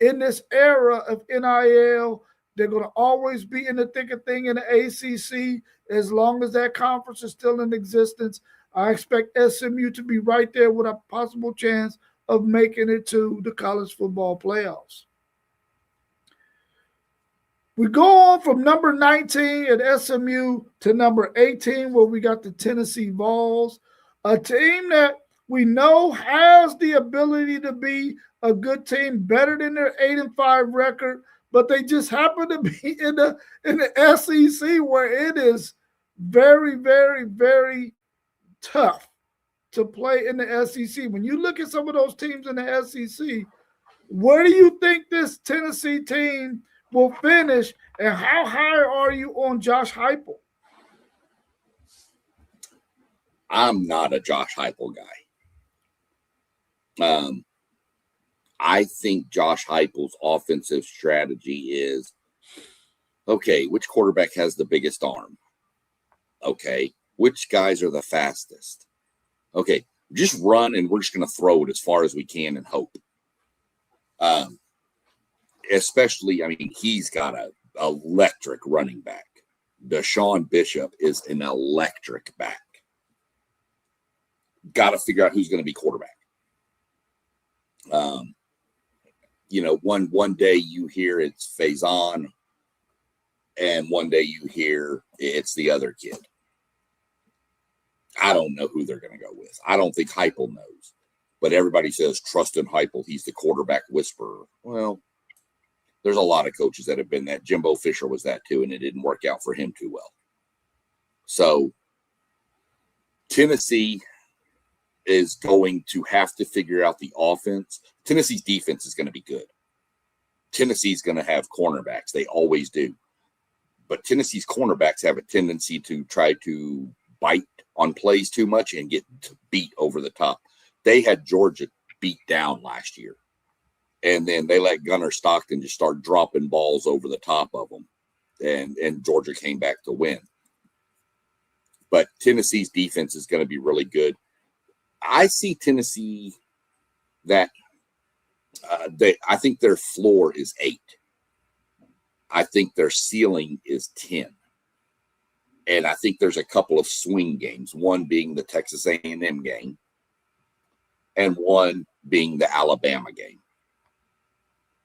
in this era of NIL. They're going to always be in the thick of thing in the ACC as long as that conference is still in existence. I expect SMU to be right there with a possible chance of making it to the college football playoffs. We go on from number 19 at SMU to number 18, where we got the Tennessee Vols, a team that we know has the ability to be a good team, better than their 8-5 record, but they just happen to be in the SEC, where it is very, very, very tough to play in the SEC. When you look at some of those teams in the SEC, where do you think this Tennessee team will finish, and how high are you on Josh Heupel?
I'm not a Josh Heupel guy. I think Josh Heupel's offensive strategy is, okay, which quarterback has the biggest arm? Okay, which guys are the fastest? Okay, just run and we're just going to throw it as far as we can and hope. Especially, I mean, he's got an electric running back. Deshaun Bishop is an electric back. Got to figure out who's going to be quarterback. You know, one day you hear it's Faison, and one day you hear it's the other kid. I don't know who they're going to go with. I don't think Heupel knows. But everybody says, trust in Heupel. He's the quarterback whisperer. Well, there's a lot of coaches that have been that. Jimbo Fisher was that too, and it didn't work out for him too well. So Tennessee is going to have to figure out the offense. Tennessee's defense is going to be good. Tennessee's going to have cornerbacks. They always do. But Tennessee's cornerbacks have a tendency to try to bite on plays too much and get beat over the top. They had Georgia beat down last year. And then they let Gunnar Stockton just start dropping balls over the top of them. And Georgia came back to win. But Tennessee's defense is going to be really good. I see Tennessee that I think their floor is 8. I think their ceiling is 10. And I think there's a couple of swing games, one being the Texas A&M game and one being the Alabama game.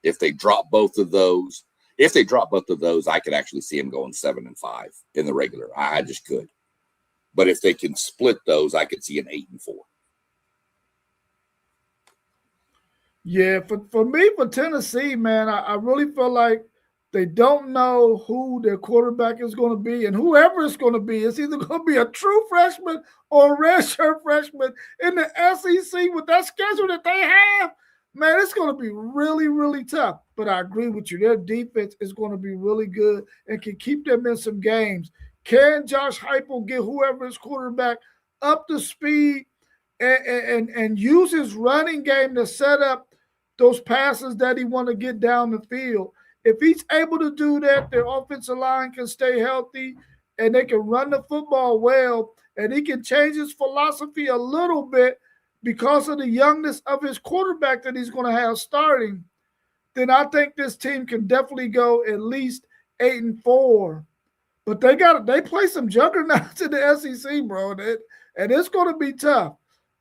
If they drop both of those, I could actually see them going 7-5 in the regular. I just could. But if they can split those, I could see an 8-4.
Yeah, for me, for Tennessee, man, I really feel like they don't know who their quarterback is going to be, and whoever it's going to be, it's either going to be a true freshman or a redshirt freshman in the SEC with that schedule that they have. Man, it's going to be really, really tough. But I agree with you. Their defense is going to be really good and can keep them in some games. Can Josh Heupel get whoever is quarterback up to speed and use his running game to set up those passes that he want to get down the field? If he's able to do that, their offensive line can stay healthy and they can run the football well, and he can change his philosophy a little bit because of the youngness of his quarterback that he's going to have starting, then I think this team can definitely go at least 8-4. But they play some juggernauts in the SEC, bro, and it's going to be tough.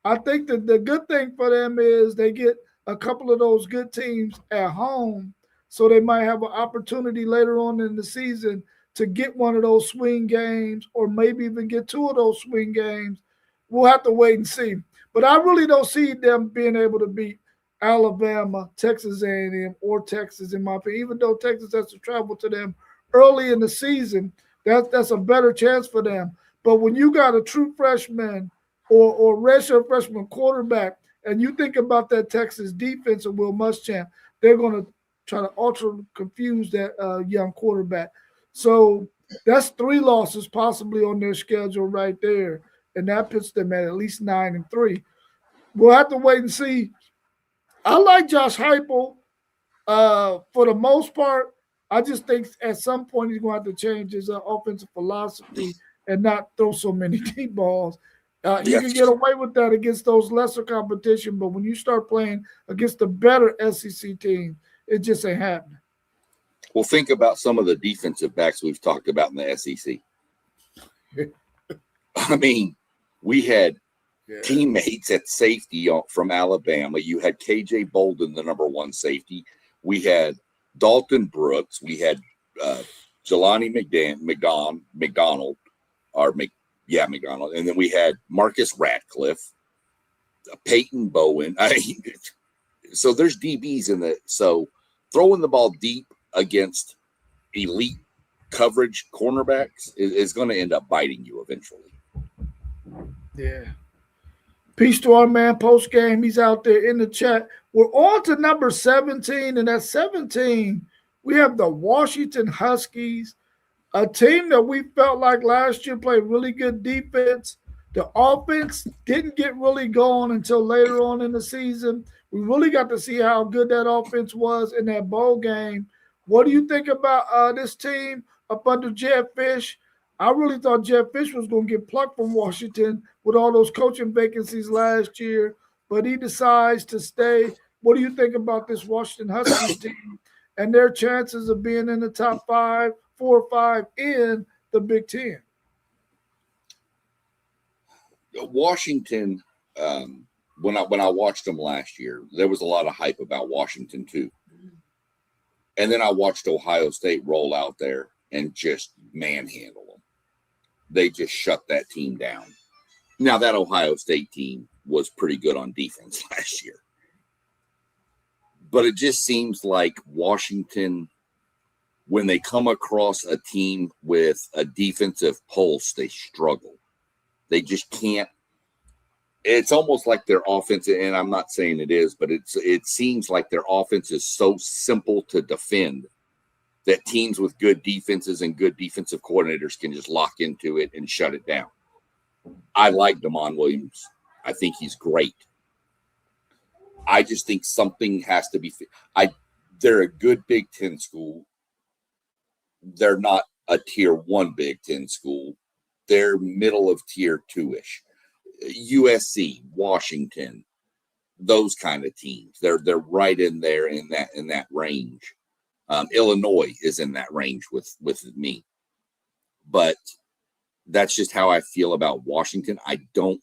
I think that the good thing for them is they get a couple of those good teams at home, so they might have an opportunity later on in the season to get one of those swing games or maybe even get two of those swing games. We'll have to wait and see. But I really don't see them being able to beat Alabama, Texas A&M, or Texas, in my opinion. Even though Texas has to travel to them early in the season, that's a better chance for them. But when you got a true freshman or redshirt freshman quarterback, and you think about that Texas defense of Will Muschamp, they're going to try to ultra confuse that young quarterback. So that's 3 losses possibly on their schedule right there, and that puts them at least 9-3. We'll have to wait and see. I like Josh Heupel for the most part. I just think at some point he's going to have to change his offensive philosophy and not throw so many deep balls. You can get away with that against those lesser competition, but when you start playing against the better SEC team, it just ain't happening.
Well, think about some of the defensive backs we've talked about in the SEC. I mean, we had teammates at safety from Alabama. You had KJ Bolden, the number 1 safety. We had Dalton Brooks. We had Jelani McDonald. And then we had Marcus Ratcliffe, Peyton Bowen. So there's DBs in the – so throwing the ball deep against elite coverage cornerbacks is going to end up biting you eventually.
Yeah. Peace to our man post game. He's out there in the chat. We're on to number 17, and at 17, we have the Washington Huskies, a team that we felt like last year played really good defense. The offense didn't get really going until later on in the season. We really got to see how good that offense was in that bowl game. What do you think about this team up under Jedd Fisch? I really thought Jedd Fisch was going to get plucked from Washington with all those coaching vacancies last year, but he decides to stay. What do you think about this Washington Huskies team and their chances of being in the top 4 or 5 in the Big Ten?
Washington, when I watched them last year, there was a lot of hype about Washington too. And then I watched Ohio State roll out there and just manhandle them. They just shut that team down. Now, that Ohio State team was pretty good on defense last year. But it just seems like Washington, when they come across a team with a defensive pulse, they struggle. They just can't. It's almost like their offense, and I'm not saying it is, but it seems like their offense is so simple to defend that teams with good defenses and good defensive coordinators can just lock into it and shut it down. I like Damon Williams. I think he's great. I just think something has to be – they're a good Big Ten school. They're not a Tier 1 Big Ten school. They're middle of Tier 2-ish. USC, Washington, those kind of teams. They're right in there in that range. Illinois is in that range with me. But that's just how I feel about Washington. I don't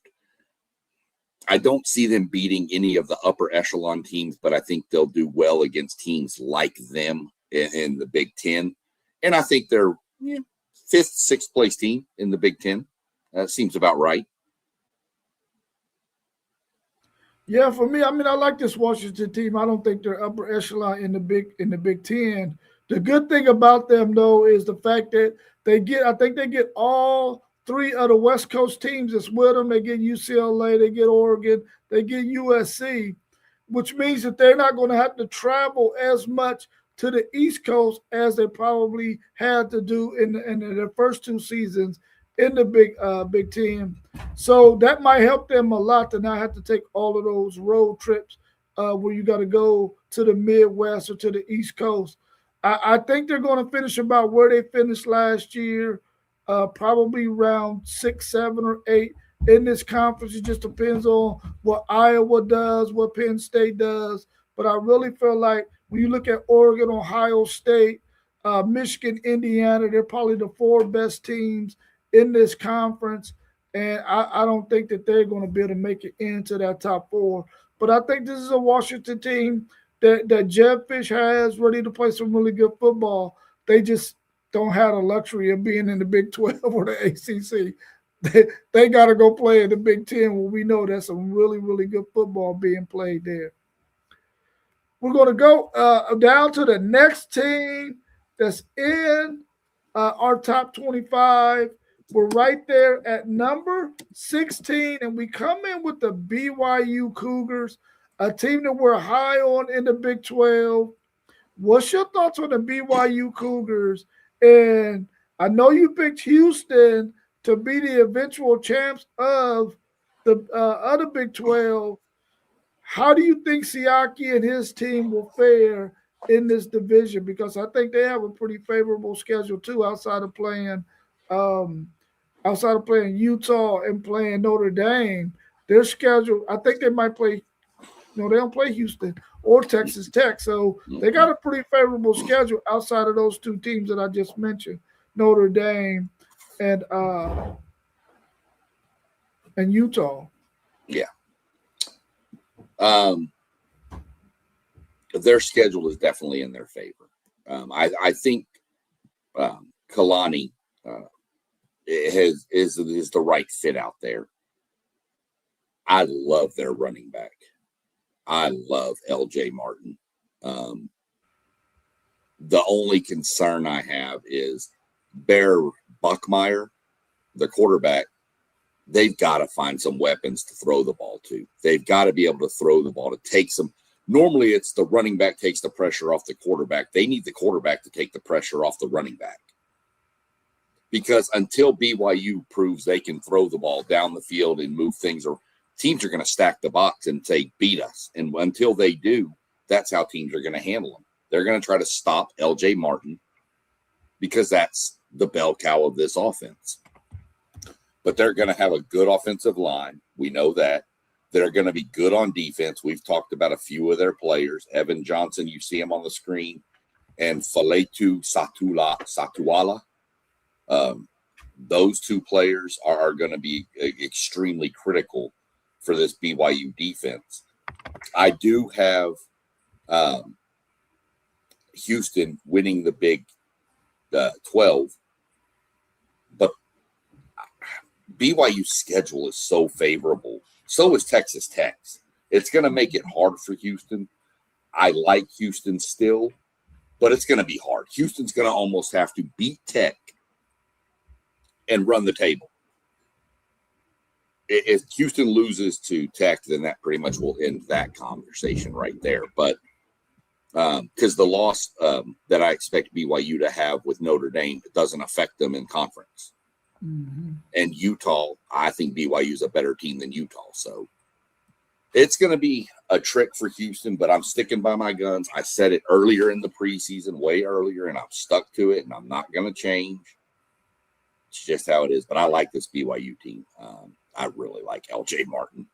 see them beating any of the upper echelon teams, but I think they'll do well against teams like them in the Big Ten. And I think they're fifth, sixth place team in the Big Ten. That seems about right.
Yeah, for me, I mean, I like this Washington team. I don't think they're upper echelon in the Big Ten. The good thing about them, though, is the fact that I think they get all three of the West Coast teams that's with them. They get UCLA, they get Oregon, they get USC, which means that they're not going to have to travel as much to the East Coast as they probably had to do in their first two seasons in the Big Ten. So that might help them a lot to not have to take all of those road trips where you got to go to the Midwest or to the East Coast. I think they're going to finish about where they finished last year, probably around 6, 7, or 8 in this conference. It just depends on what Iowa does, what Penn State does. But I really feel like when you look at Oregon, Ohio State, Michigan, Indiana, they're probably the 4 best teams in this conference. And I don't think that they're going to be able to make it into that top 4. But I think this is a Washington team that Jeb Fish has ready to play some really good football. They just don't have the luxury of being in the Big 12 or the ACC. They got to go play in the Big 10 where we know there's some really, really good football being played there. We're going to go down to the next team that's in our top 25. We're right there at number 16, and we come in with the BYU Cougars, a team that we're high on in the Big 12. What's your thoughts on the BYU Cougars? And I know you picked Houston to be the eventual champs of the other Big 12. How do you think Siaki and his team will fare in this division? Because I think they have a pretty favorable schedule too, outside of playing Utah and playing Notre Dame. Their schedule, I think they might play. No, they don't play Houston or Texas Tech, so they got a pretty favorable schedule outside of those 2 teams that I just mentioned, Notre Dame and Utah.
Yeah. Their schedule is definitely in their favor. I think Kalani is the right fit out there. I love their running back. I love LJ Martin. The only concern I have is Bear Buckmeyer, the quarterback. They've got to find some weapons to throw the ball to. They've got to be able to throw the ball to take some. Normally, it's the running back takes the pressure off the quarterback. They need the quarterback to take the pressure off the running back. Because until BYU proves they can throw the ball down the field and move things, or teams are going to stack the box and say, beat us. And until they do, that's how teams are going to handle them. They're going to try to stop LJ Martin because that's the bell cow of this offense. But they're going to have a good offensive line. We know that. They're going to be good on defense. We've talked about a few of their players. Evan Johnson, you see him on the screen, and Faletu Satuala. Those 2 players are going to be extremely critical for this BYU defense. I do have Houston winning the Big 12, but BYU's schedule is so favorable. So is Texas Tech's. It's going to make it hard for Houston. I like Houston still, but it's going to be hard. Houston's going to almost have to beat Tech and run the table. If Houston loses to Tech, then that pretty much will end that conversation right there. But because the loss that I expect BYU to have with Notre Dame doesn't affect them in conference. Mm-hmm. And Utah, I think BYU is a better team than Utah. So it's going to be a trick for Houston, but I'm sticking by my guns. I said it earlier in the preseason, way earlier, and I'm stuck to it, and I'm not going to change. It's just how it is. But I like this BYU team. I really like LJ Martin.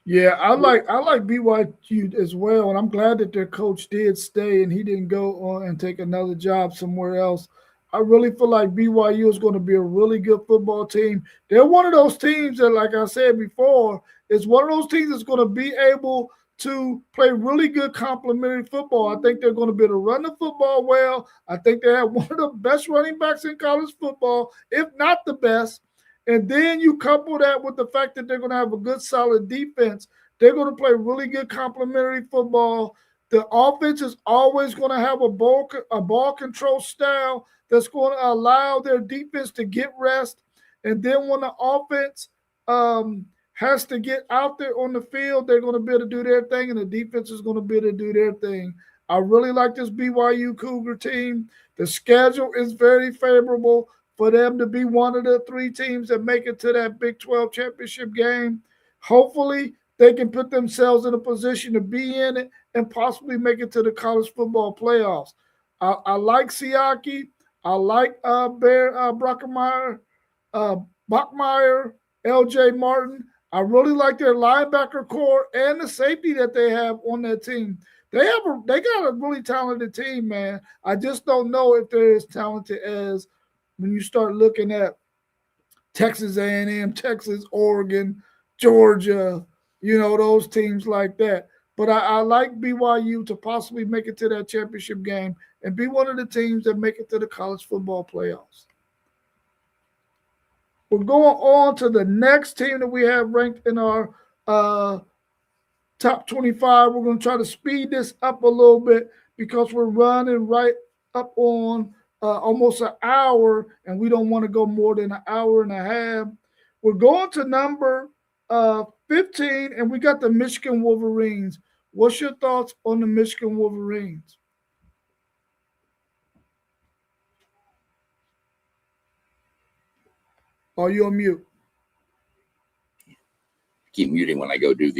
Yeah, I like BYU as well, and I'm glad that their coach did stay and he didn't go on and take another job somewhere else. I really feel like BYU is going to be a really good football team. They're one of those teams that, like I said before, is one of those teams that's going to be able to play really good complementary football. I think they're going to be able to run the football well. I think they have one of the best running backs in college football, if not the best. And then you couple that with the fact that they're going to have a good, solid defense. They're going to play really good complementary football. The offense is always going to have a ball control style that's going to allow their defense to get rest. And then when the offense has to get out there on the field, they're going to be able to do their thing, and the defense is going to be able to do their thing. I really like this BYU Cougar team. The schedule is very favorable for them to be one of the 3 teams that make it to that Big 12 championship game. Hopefully, they can put themselves in a position to be in it and possibly make it to the college football playoffs. I like Siaki. I like Bachmeier, L.J. Martin. I really like their linebacker core and the safety that they have on their team. They got a really talented team, man. I just don't know if they're as talented as when you start looking at Texas A&M, Texas, Oregon, Georgia, those teams like that. But I like BYU to possibly make it to that championship game and be one of the teams that make it to the college football playoffs. We're going on to the next team that we have ranked in our top 25. We're going to try to speed this up a little bit because we're running right up on almost an hour, and we don't want to go more than an hour and a half. We're going to number 15, and we got the Michigan Wolverines. What's your thoughts on the Michigan Wolverines? Are you on mute?
Keep muting when I go do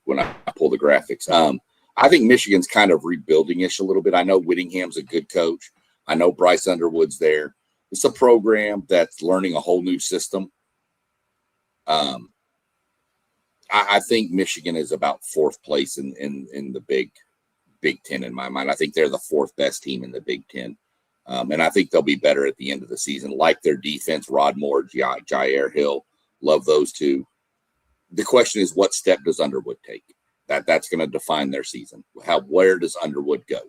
when I pull the graphics. I think Michigan's kind of rebuilding-ish a little bit. I know Whittingham's a good coach. I know Bryce Underwood's there. It's a program that's learning a whole new system. I think Michigan is about 4th place in the Big Ten in my mind. I think they're the 4th best team in the Big Ten. And I think they'll be better at the end of the season. Like their defense, Rod Moore, Jair Hill, love those 2. The question is, what step does Underwood take? That's going to define their season. Where does Underwood go?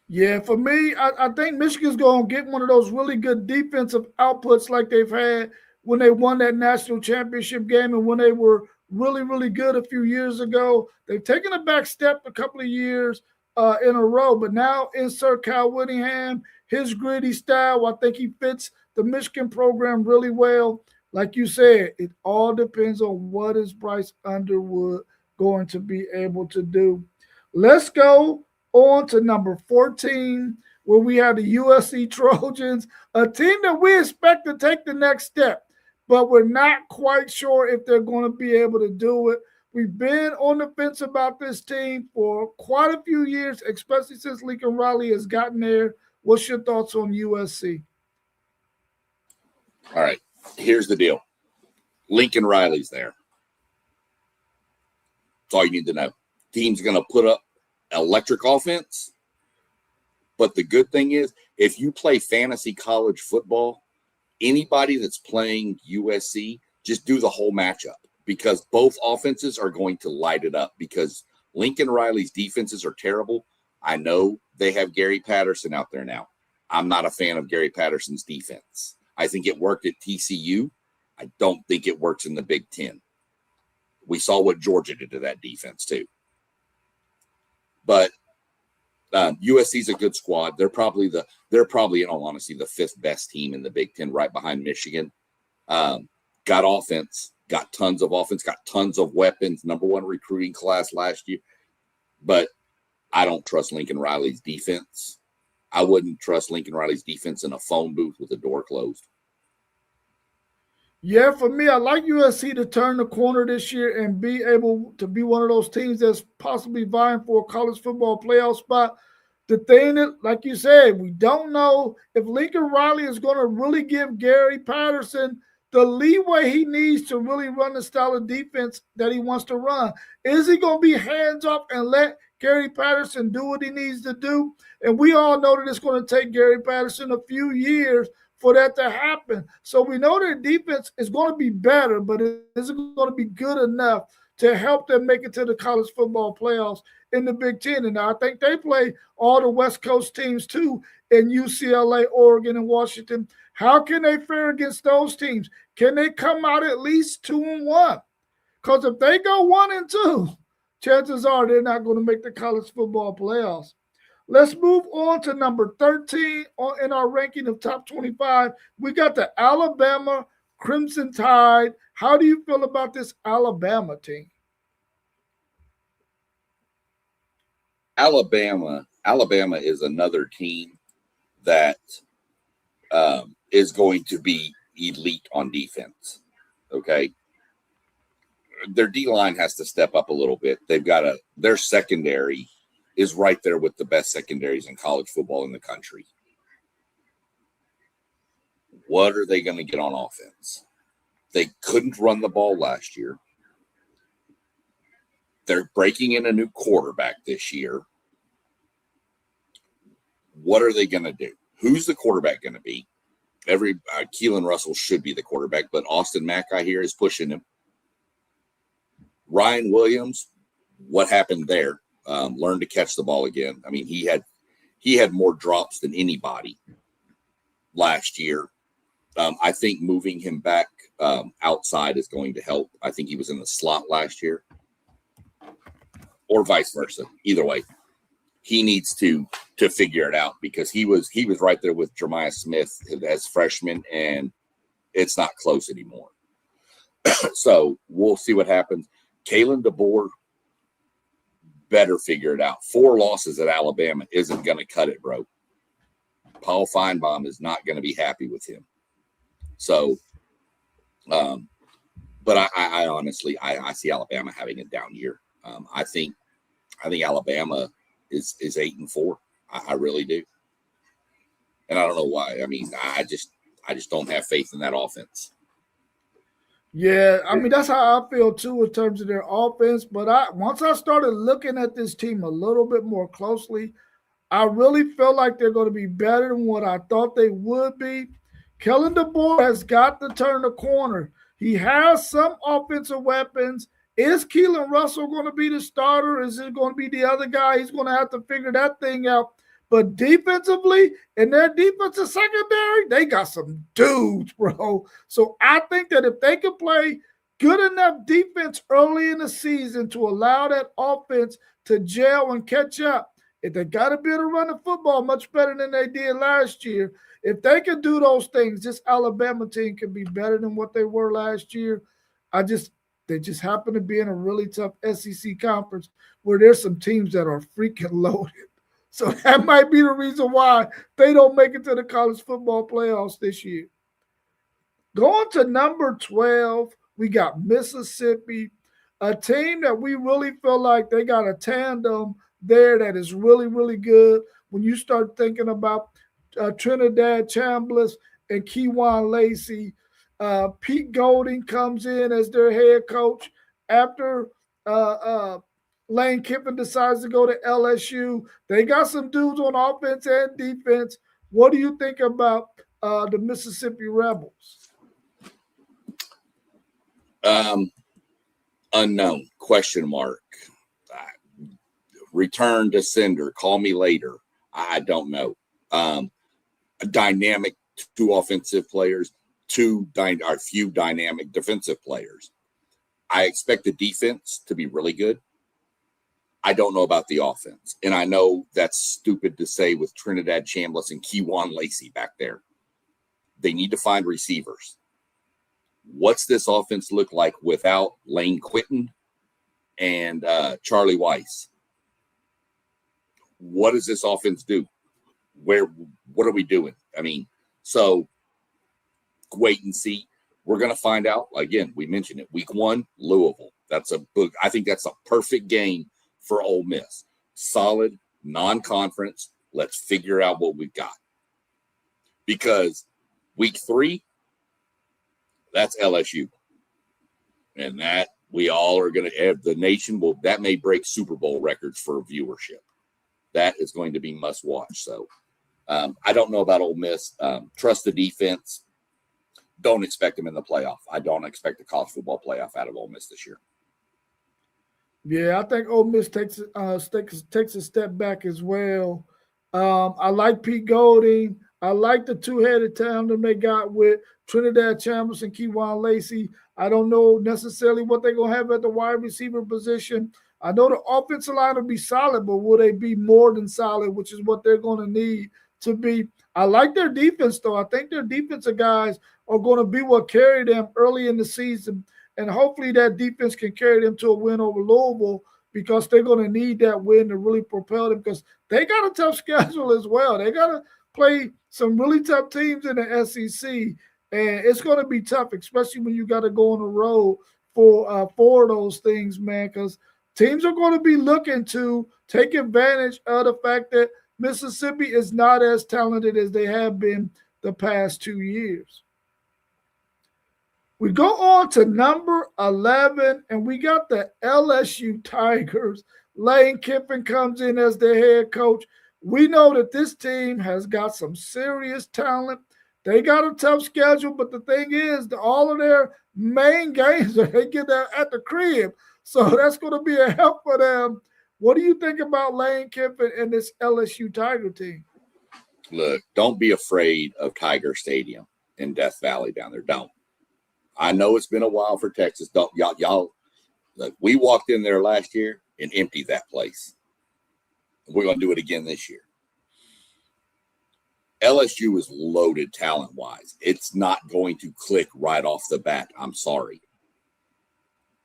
Yeah, for me, I think Michigan's going to get one of those really good defensive outputs like they've had when they won that national championship game and when they were really, really good a few years ago. They've taken a back step a couple of years in a row, but now insert Kyle Whittingham, his gritty style. I think he fits the Michigan program really well. Like you said, it all depends on what is Bryce Underwood going to be able to do. Let's go on to number 14, where we have the USC Trojans, a team that we expect to take the next step, but we're not quite sure if they're going to be able to do it. We've been on the fence about this team for quite a few years, especially since Lincoln Riley has gotten there. What's your thoughts on USC?
All right, here's the deal. Lincoln Riley's there. That's all you need to know. Team's going to put up electric offense. But the good thing is, if you play fantasy college football, anybody that's playing USC, just do the whole matchup because both offenses are going to light it up because Lincoln Riley's defenses are terrible. I know they have Gary Patterson out there now. I'm not a fan of Gary Patterson's defense. I think it worked at TCU. I don't think it works in the Big Ten. We saw what Georgia did to that defense too. But USC's a good squad. They're probably in all honesty the 5th best team in the Big Ten, right behind Michigan. Got offense, got tons of offense, got tons of weapons. Number 1 recruiting class last year. But I don't trust Lincoln Riley's defense. I wouldn't trust Lincoln Riley's defense in a phone booth with the door closed.
Yeah, for me, I like USC to turn the corner this year and be able to be one of those teams that's possibly vying for a college football playoff spot. The thing that, like you said, we don't know if Lincoln Riley is going to really give Gary Patterson the leeway he needs to really run the style of defense that he wants to run. Is he going to be hands off and let Gary Patterson do what he needs to do. And we all know that it's going to take Gary Patterson a few years for that to happen. So we know their defense is going to be better, but it isn't going to be good enough to help them make it to the college football playoffs in the Big Ten. And I think they play all the West Coast teams too in UCLA, Oregon, and Washington. How can they fare against those teams? Can they come out at least 2-1? Because if they go 1-2, chances are they're not going to make the college football playoffs. Let's move on to number 13 in our ranking of top 25. We got the Alabama Crimson Tide. How do you feel about this Alabama team?
Alabama is another team that is going to be elite on defense. Okay. Their D-line has to step up a little bit. Their secondary is right there with the best secondaries in college football in the country. What are they going to get on offense? They couldn't run the ball last year. They're breaking in a new quarterback this year. What are they going to do? Who's the quarterback going to be? Keelan Russell should be the quarterback, but Austin Mack, I hear, is pushing him. Ryan Williams, what happened there? Learned to catch the ball again. I mean, he had more drops than anybody last year. I think moving him back outside is going to help. I think he was in the slot last year, or vice versa. Either way, he needs to figure it out because he was right there with Jeremiah Smith as freshman, and it's not close anymore. So we'll see what happens. Kalen DeBoer better figure it out. 4 losses at Alabama isn't going to cut it, bro. Paul Feinbaum is not going to be happy with him. So, but I honestly see Alabama having a down year. I think Alabama is 8-4. I really do, and I don't know why. I mean, I just don't have faith in that offense.
Yeah, I mean, that's how I feel too in terms of their offense. But once I started looking at this team a little bit more closely, I really feel like they're going to be better than what I thought they would be. Kellen DeBoer has got to turn the corner. He has some offensive weapons. Is Keelan Russell going to be the starter? Is it going to be the other guy? He's going to have to figure that thing out. But defensively, in their defensive secondary, they got some dudes, bro. So I think that if they can play good enough defense early in the season to allow that offense to gel and catch up, if they got to be able to run the football much better than they did last year, if they can do those things, this Alabama team can be better than what they were last year. They just happen to be in a really tough SEC conference where there's some teams that are freaking loaded. So that might be the reason why they don't make it to the college football playoffs this year. Going to number 12, we got Mississippi, a team that we really feel like they got a tandem there that is really, really good. When you start thinking about Trinidad Chambliss and Kejuan Lacey, Pete Golding comes in as their head coach after Lane Kiffin decides to go to LSU. They got some dudes on offense and defense. What do you think about the Mississippi Rebels?
Unknown, question mark. Return to sender, call me later. I don't know. Dynamic 2 offensive players, few dynamic defensive players. I expect the defense to be really good. I don't know about the offense. And I know that's stupid to say with Trinidad Chambliss and Kejuan Lacey back there. They need to find receivers. What's this offense look like without Lane Quinton and Charlie Weiss? What does this offense do? What are we doing? I mean, so wait and see. We're going to find out. Again, we mentioned it. Week 1, Louisville. I think that's a perfect game for Ole Miss. Solid, non-conference. Let's figure out what we've got. Because week 3, that's LSU. And We all are going to have the nation will that may break Super Bowl records for viewership. That is going to be must watch. So I don't know about Ole Miss. Trust the defense. Don't expect them in the playoff. I don't expect a college football playoff out of Ole Miss this year.
Yeah, I think Ole Miss takes a step back as well. I like Pete Golding. I like the two-headed tandem they got with Trinidad Chambers and Keywan Lacey. I don't know necessarily what they're going to have at the wide receiver position. I know the offensive line will be solid, but will they be more than solid, which is what they're going to need to be. I like their defense, though. I think their defensive guys are going to be what carry them early in the season, and hopefully that defense can carry them to a win over Louisville because they're going to need that win to really propel them because they got a tough schedule as well. They got to play some really tough teams in the SEC, and it's going to be tough, especially when you got to go on the road for those things, man, because teams are going to be looking to take advantage of the fact that Mississippi is not as talented as they have been the past 2 years. We go on to number 11, and we got the LSU Tigers. Lane Kiffin comes in as their head coach. We know that this team has got some serious talent. They got a tough schedule, but the thing is, all of their main games they get at the crib. So that's going to be a help for them. What do you think about Lane Kiffin and this LSU Tiger team?
Look, don't be afraid of Tiger Stadium in Death Valley down there. Don't. I know it's been a while for Texas. Don't y'all. Look, we walked in there last year and emptied that place. We're going to do it again this year. LSU is loaded talent-wise. It's not going to click right off the bat. I'm sorry.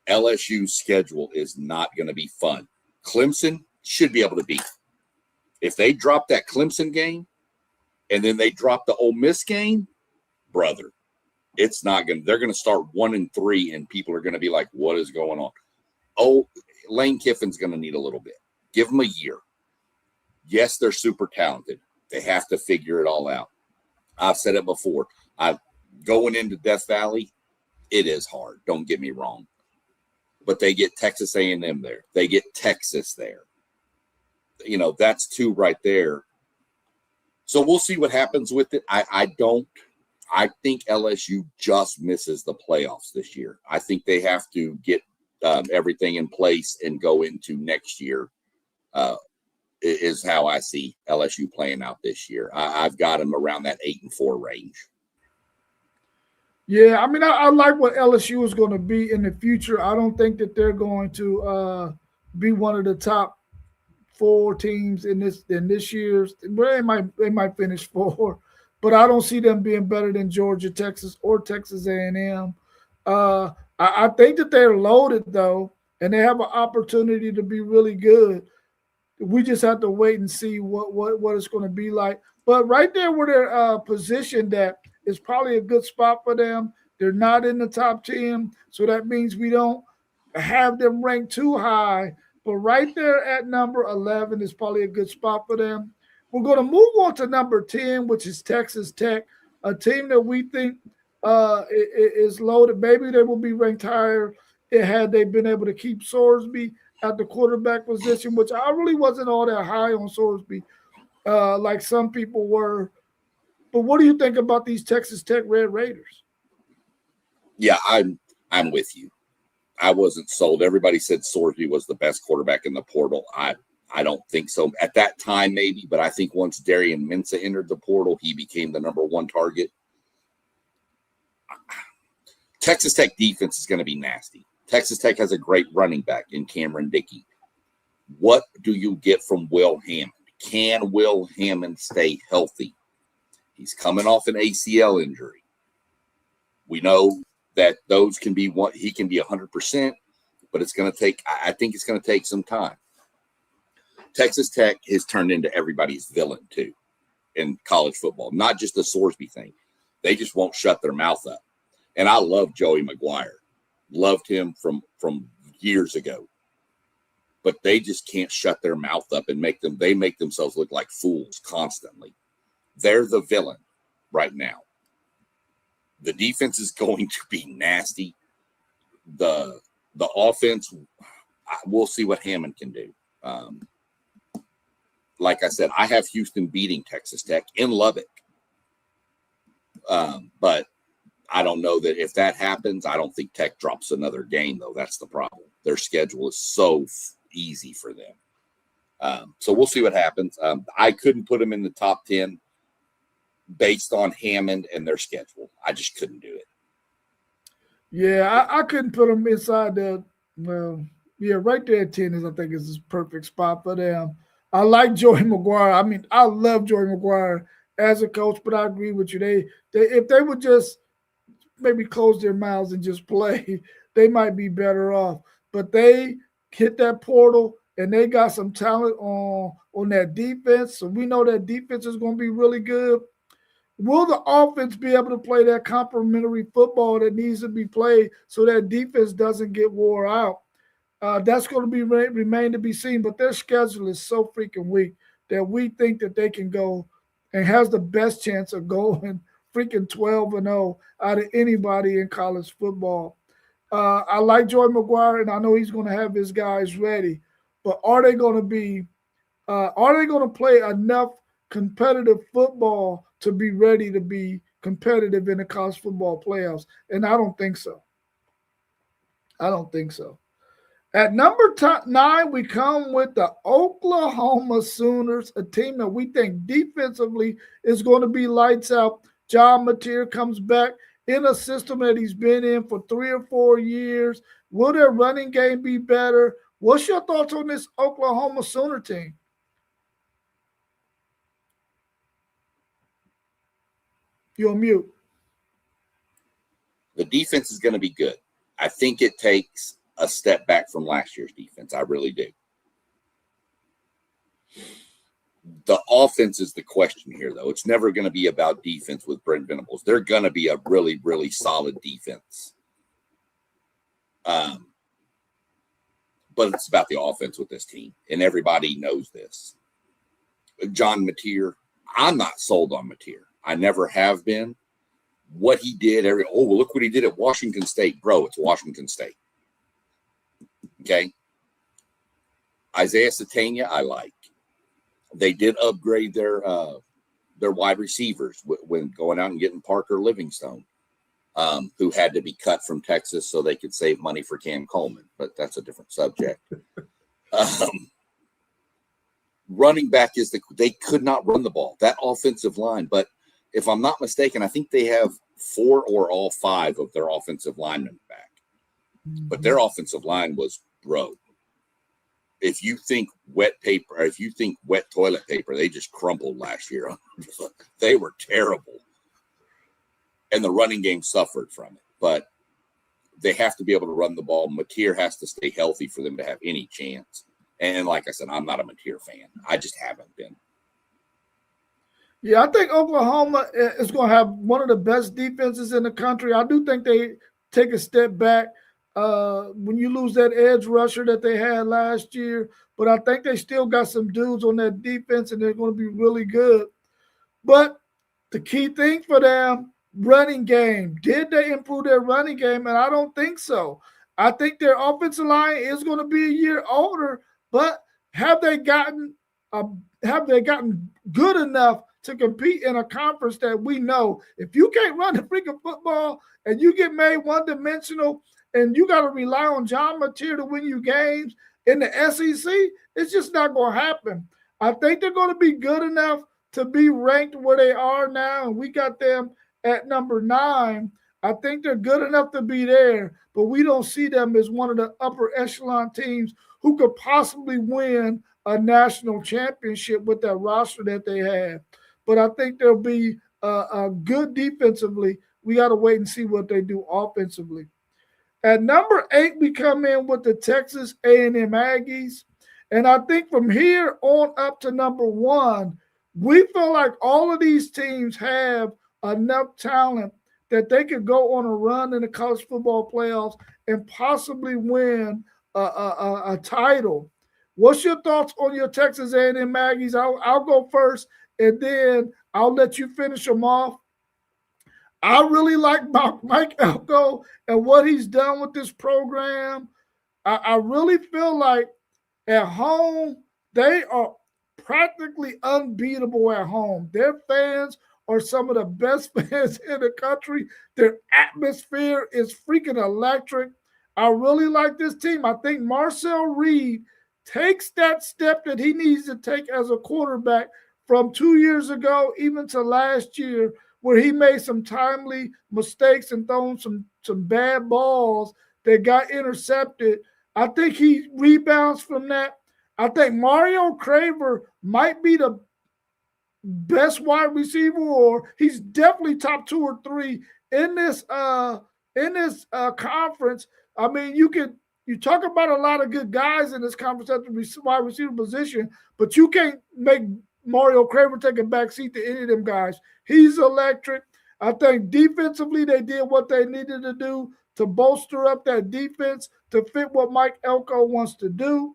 LSU's schedule is not going to be fun. Clemson should be able to beat. If they drop that Clemson game and then they drop the Ole Miss game, brother, it's not going to – they're going to start 1-3 and people are going to be like, what is going on? Oh, Lane Kiffin's going to need a little bit. Give them a year. Yes, they're super talented. They have to figure it all out. I've said it before. Going into Death Valley, it is hard. Don't get me wrong. But they get Texas A&M there. They get Texas there. You know, that's two right there. So we'll see what happens with it. I think LSU just misses the playoffs this year. I think they have to get everything in place and go into next year is how I see LSU playing out this year. I've got them around that 8-4 range.
Yeah, I mean, I like what LSU is going to be in the future. I don't think that they're going to be one of the top 4 teams in this year's. Well, they might finish 4, but I don't see them being better than Georgia, Texas, or Texas A&M. I think that they're loaded though, and they have an opportunity to be really good. We just have to wait and see what it's going to be like. But right there where they're positioned at is probably a good spot for them. They're not in the top 10, so that means we don't have them ranked too high. But right there at number 11 is probably a good spot for them. We're going to move on to number 10, which is Texas Tech, a team that we think is loaded. Maybe they will be ranked higher had they been able to keep Sorsby at the quarterback position, which I really wasn't all that high on Sorsby like some people were. But what do you think about these Texas Tech Red Raiders?
Yeah, I'm with you. I wasn't sold. Everybody said Sorsby was the best quarterback in the portal. I don't think so. At that time, maybe, but I think once Darian Mensah entered the portal, he became the number 1 target. Texas Tech defense is going to be nasty. Texas Tech has a great running back in Cameron Dickey. What do you get from Will Hammond? Can Will Hammond stay healthy? He's coming off an ACL injury. We know that those can be one. He can be 100%, but it's going to take. I think it's going to take some time. Texas Tech has turned into everybody's villain too in college football. Not just the Sorsby thing. They just won't shut their mouth up. And I love Joey McGuire. Loved him from years ago. But they just can't shut their mouth up and make themselves look like fools constantly. They're the villain right now. The defense is going to be nasty. The The offense, we'll see what Hammond can do. Like I said, I have Houston beating Texas Tech in Lubbock. But I don't know that if that happens, I don't think Tech drops another game, though. That's the problem. Their schedule is so easy for them. So we'll see what happens. I couldn't put them in the top 10 based on Hammond and their schedule. I just couldn't do it.
Yeah, I couldn't put them inside the right there at 10 I think is a perfect spot for them. I like Joey McGuire. I mean, I love Joey McGuire as a coach, but I agree with you. They if they would just maybe close their mouths and just play, they might be better off. But they hit that portal and they got some talent on that defense. So we know that defense is going to be really good. Will the offense be able to play that complementary football that needs to be played so that defense doesn't get wore out? That's going to be remain to be seen. But their schedule is so freaking weak that we think that they can go and has the best chance of going freaking 12-0 out of anybody in college football. I like Joey McGuire, and I know he's going to have his guys ready. But are they going to play enough competitive football to be ready to be competitive in the college football playoffs? And I don't think so. At number 9, we come with the Oklahoma Sooners, a team that we think defensively is going to be lights out. John Mateer comes back in a system that he's been in for 3 or 4 years. Will their running game be better? What's your thoughts on this Oklahoma Sooner team? You're on mute.
The defense is going to be good. I think it takes a step back from last year's defense. I really do. The offense is the question here, though. It's never going to be about defense with Brent Venables. They're going to be a really, really solid defense. But it's about the offense with this team, and everybody knows this. John Mateer, I'm not sold on Mateer. I never have been. What he did, look what he did at Washington State. Bro, it's Washington State. Okay? Isaiah Satania, I like. They did upgrade their wide receivers when going out and getting Parker Livingstone, who had to be cut from Texas so they could save money for Cam Coleman, but that's a different subject. Running back they could not run the ball, that offensive line. But if I'm not mistaken, I think they have 4 or all 5 of their offensive linemen back. But their offensive line was broke. If you think wet toilet paper, they just crumbled last year. They were terrible. And the running game suffered from it. But they have to be able to run the ball. Mateer has to stay healthy for them to have any chance. And like I said, I'm not a Mateer fan. I just haven't been.
Yeah, I think Oklahoma is going to have one of the best defenses in the country. I do think they take a step back when you lose that edge rusher that they had last year. But I think they still got some dudes on that defense, and they're going to be really good. But the key thing for them, running game. Did they improve their running game? And I don't think so. I think their offensive line is going to be a year older, but have they gotten good enough to compete in a conference that we know if you can't run the freaking football and you get made one-dimensional and you got to rely on John Mateer to win you games in the SEC, it's just not going to happen. I think they're going to be good enough to be ranked where they are now, and we got them at number 9. I think they're good enough to be there, but we don't see them as one of the upper echelon teams who could possibly win a national championship with that roster that they have. But I think they'll be good defensively. We got to wait and see what they do offensively. At number 8, we come in with the Texas A&M Aggies. And I think from here on up to number 1, we feel like all of these teams have enough talent that they could go on a run in the college football playoffs and possibly win a title. What's your thoughts on your Texas A&M Aggies? I'll go first, and then I'll let you finish them off. I really like Mike Elko and what he's done with this program. I really feel like at home, they are practically unbeatable at home. Their fans are some of the best fans in the country. Their atmosphere is freaking electric. I really like this team. I think Marcel Reed takes that step that he needs to take as a quarterback from 2 years ago, even to last year, where he made some timely mistakes and thrown some bad balls that got intercepted. I think he rebounds from that. I think Mario Craver might be the best wide receiver, or he's definitely top 2 or 3 in this conference. I mean, you talk about a lot of good guys in this conference at the wide receiver position, but you can't make Mario Craver take a back seat to any of them guys. He's electric. I think defensively they did what they needed to do to bolster up that defense to fit what Mike Elko wants to do.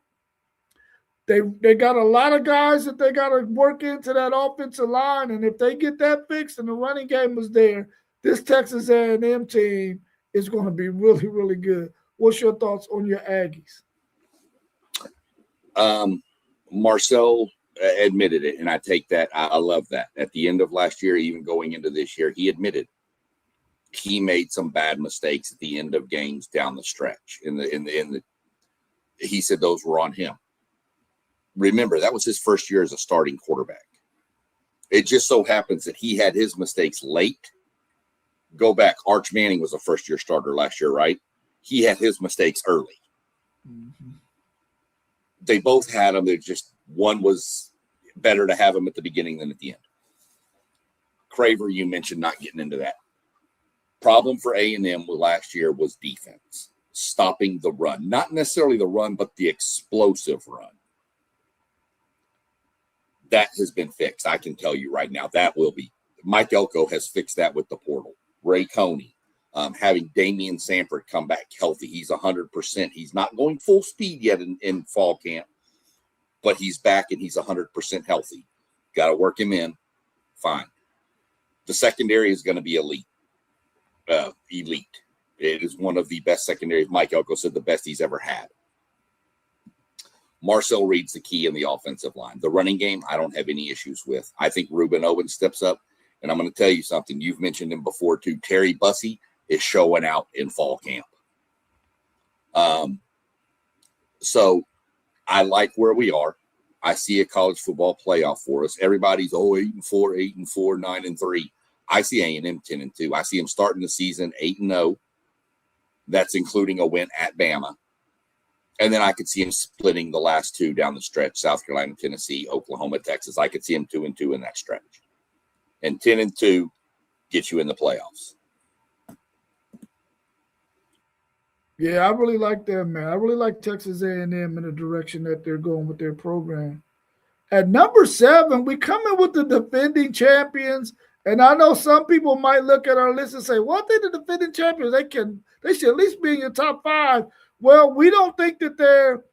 They got a lot of guys that they got to work into that offensive line, and if they get that fixed and the running game is there, this Texas A&M team is going to be really, really good. What's your thoughts on your Aggies?
Marcel admitted it, and I take that. I love that. At the end of last year, even going into this year, he admitted he made some bad mistakes at the end of games down the stretch. He said those were on him. Remember, that was his first year as a starting quarterback. It just so happens that he had his mistakes late. Go back. Arch Manning was a first-year starter last year, right? He had his mistakes early. Mm-hmm. They both had them. They're just one was better to have them at the beginning than at the end. Craver, you mentioned not getting into that. Problem for A&M last year was defense, stopping the run. Not necessarily the run, but the explosive run. That has been fixed. I can tell you right now that will be. Mike Elko has fixed that with the portal. Ray Coney, having Damian Sanford come back healthy. He's 100%. He's not going full speed yet in fall camp, but he's back and he's 100% healthy. Got to work him in. Fine. The secondary is going to be elite. It is one of the best secondaries. Mike Elko said the best he's ever had. Marcel Reed's the key in the offensive line. The running game, I don't have any issues with. I think Ruben Owens steps up, and I'm going to tell you something. You've mentioned him before, too. Terry Bussey is showing out in fall camp. So I like where we are. I see a college football playoff for us. Everybody's 8-4, 8-4, 9-3. I see A&M 10-2. I see them starting the season 8-0. That's including a win at Bama. And then I could see him splitting the last two down the stretch: South Carolina, Tennessee, Oklahoma, Texas. I could see him 2-2 in that stretch. And 10-2 gets you in the playoffs.
Yeah, I really like that, man. I really like Texas A&M in the direction that they're going with their program. At number 7, we come in with the defending champions. And I know some people might look at our list and say, well, they're the defending champions. They should at least be in your top 5. Well, we don't think that they're,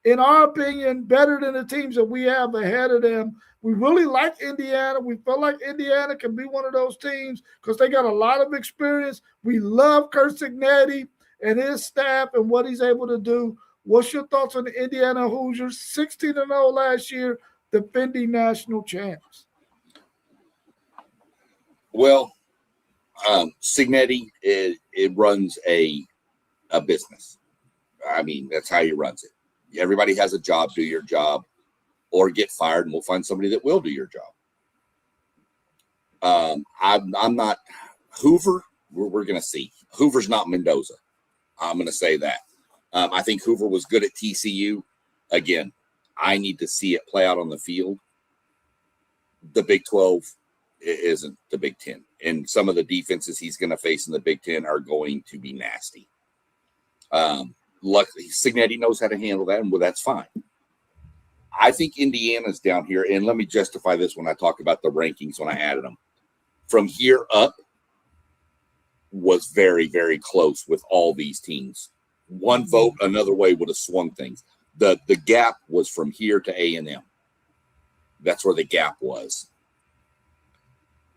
in our opinion, better than the teams that we have ahead of them. We really like Indiana. We feel like Indiana can be one of those teams because they got a lot of experience. We love Kurt Cignetti and his staff and what he's able to do. What's your thoughts on the Indiana Hoosiers? 16-0 last year, defending national champs.
Well, Cignetti, it runs a business. I mean, that's how he runs it. Everybody has a job. Do your job, or get fired, and we'll find somebody that will do your job. I'm not Hoover. We're going to see. Hoover's not Mendoza. I'm going to say that. I think Hoover was good at TCU. Again, I need to see it play out on the field. The Big 12 isn't the Big 10. And some of the defenses he's going to face in the Big 10 are going to be nasty. Luckily, Cignetti knows how to handle that, and well, that's fine. I think Indiana's down here, and let me justify this when I talk about the rankings when I added them. From here up was very, very close with all these teams. One vote another way would have swung things. The gap was from here to A&M. That's where the gap was.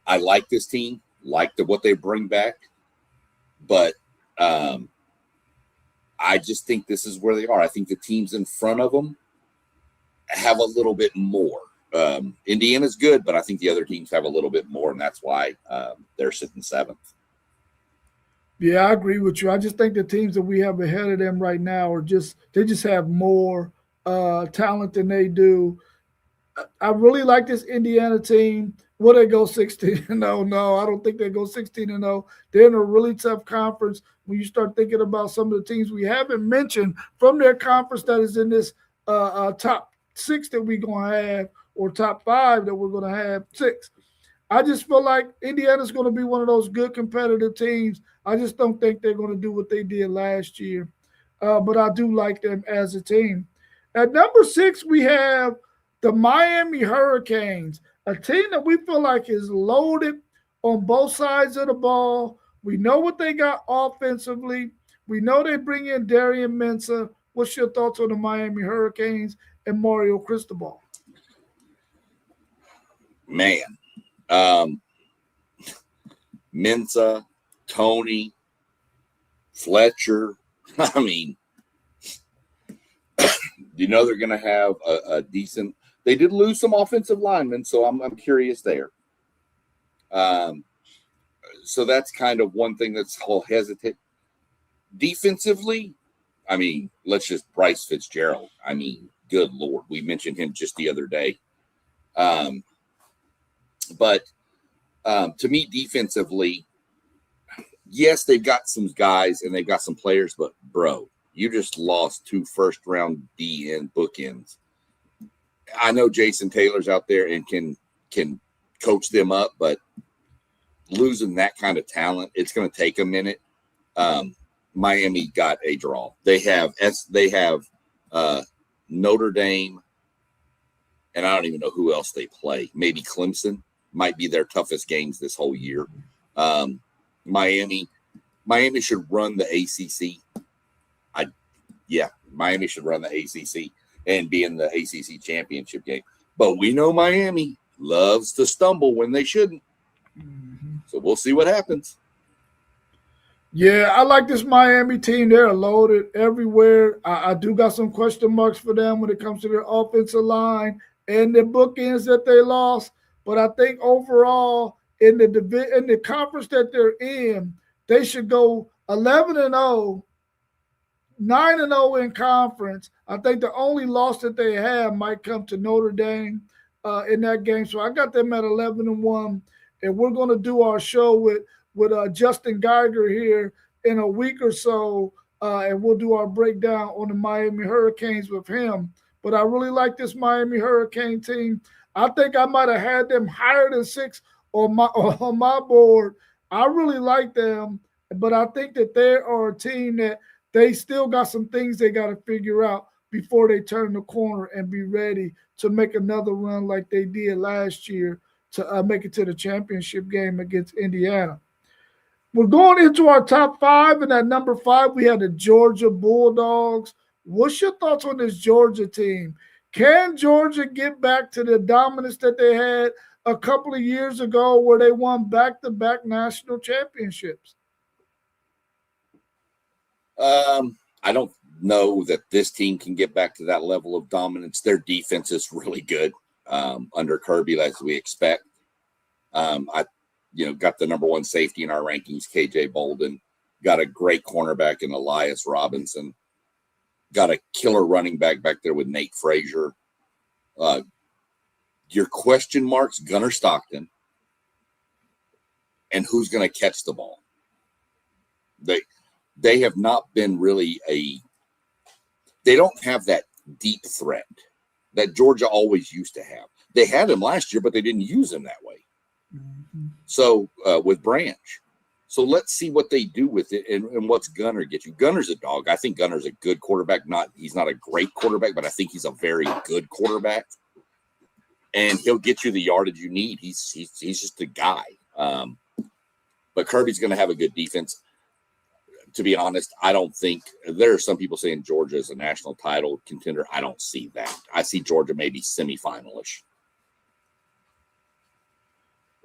I like this team, like what they bring back, but I I just think this is where they are. I think the teams in front of them have a little bit more. Indiana's good, but I think the other teams have a little bit more, and that's why they're sitting 7th.
Yeah, I agree with you. I just think the teams that we have ahead of them right now they just have more talent than they do. I really like this Indiana team. Will they go 16-0? No, I don't think they go 16-0. They're in a really tough conference. When you start thinking about some of the teams we haven't mentioned from their conference that is in this top 6 that we're going to have, or top 5 that we're going to have, 6. I just feel like Indiana's going to be one of those good competitive teams. I just don't think they're going to do what they did last year. But I do like them as a team. At number 6, we have the Miami Hurricanes, a team that we feel like is loaded on both sides of the ball. We know what they got offensively. We know they bring in Darian Mensah. What's your thoughts on the Miami Hurricanes and Mario Cristobal?
Man, Mensah, Tony, Fletcher. I mean, you know they're going to have a decent. They did lose some offensive linemen, so I'm curious there. So that's kind of one thing that's all hesitant. Defensively, I mean, let's just Bryce Fitzgerald. I mean, good Lord, we mentioned him just the other day. But to me, defensively, yes, they've got some guys and they've got some players, but bro, you just lost 2 first-round DN bookends. I know Jason Taylor's out there and can coach them up, but losing that kind of talent, it's going to take a minute. Miami got a draw. They have Notre Dame, and I don't even know who else they play. Maybe Clemson might be their toughest games this whole year. Miami should run the ACC. Miami should run the ACC and be in the ACC championship game. But we know Miami loves to stumble when they shouldn't. Mm-hmm. So we'll see what happens.
Yeah, I like this Miami team. They're loaded everywhere. I do got some question marks for them when it comes to their offensive line and the bookends that they lost. But I think overall in the conference that they're in, they should go 11-0, 9-0 in conference. I think the only loss that they have might come to Notre Dame in that game. So I got them at 11-1, and we're going to do our show with Justin Geiger here in a week or so, and we'll do our breakdown on the Miami Hurricanes with him. But I really like this Miami Hurricane team. I think I might have had them higher than 6 on my board. I really like them, but I think that they are a team that they still got some things they got to figure out before they turn the corner and be ready to make another run like they did last year to make it to the championship game against Indiana. We're going into our top 5, and at number 5, we have the Georgia Bulldogs. What's your thoughts on this Georgia team? Can Georgia get back to the dominance that they had a couple of years ago where they won back-to-back national championships?
I don't know that this team can get back to that level of dominance. Their defense is really good under Kirby, as we expect. I got the number 1 safety in our rankings, KJ Bolden. Got a great cornerback in Elias Robinson. Got a killer running back there with Nate Frazier. Your question marks, Gunnar Stockton. And who's going to catch the ball? They have not been really they don't have that deep threat that Georgia always used to have. They had him last year, but they didn't use him that way. Mm-hmm. So with Branch. So let's see what they do with it and what's Gunnar get you. Gunner's a dog. I think Gunner's a good quarterback. He's not a great quarterback, but I think he's a very good quarterback. And he'll get you the yardage you need. He's just a guy. But Kirby's going to have a good defense. To be honest, I don't think there are some people saying Georgia is a national title contender. I don't see that. I see Georgia maybe semifinalish.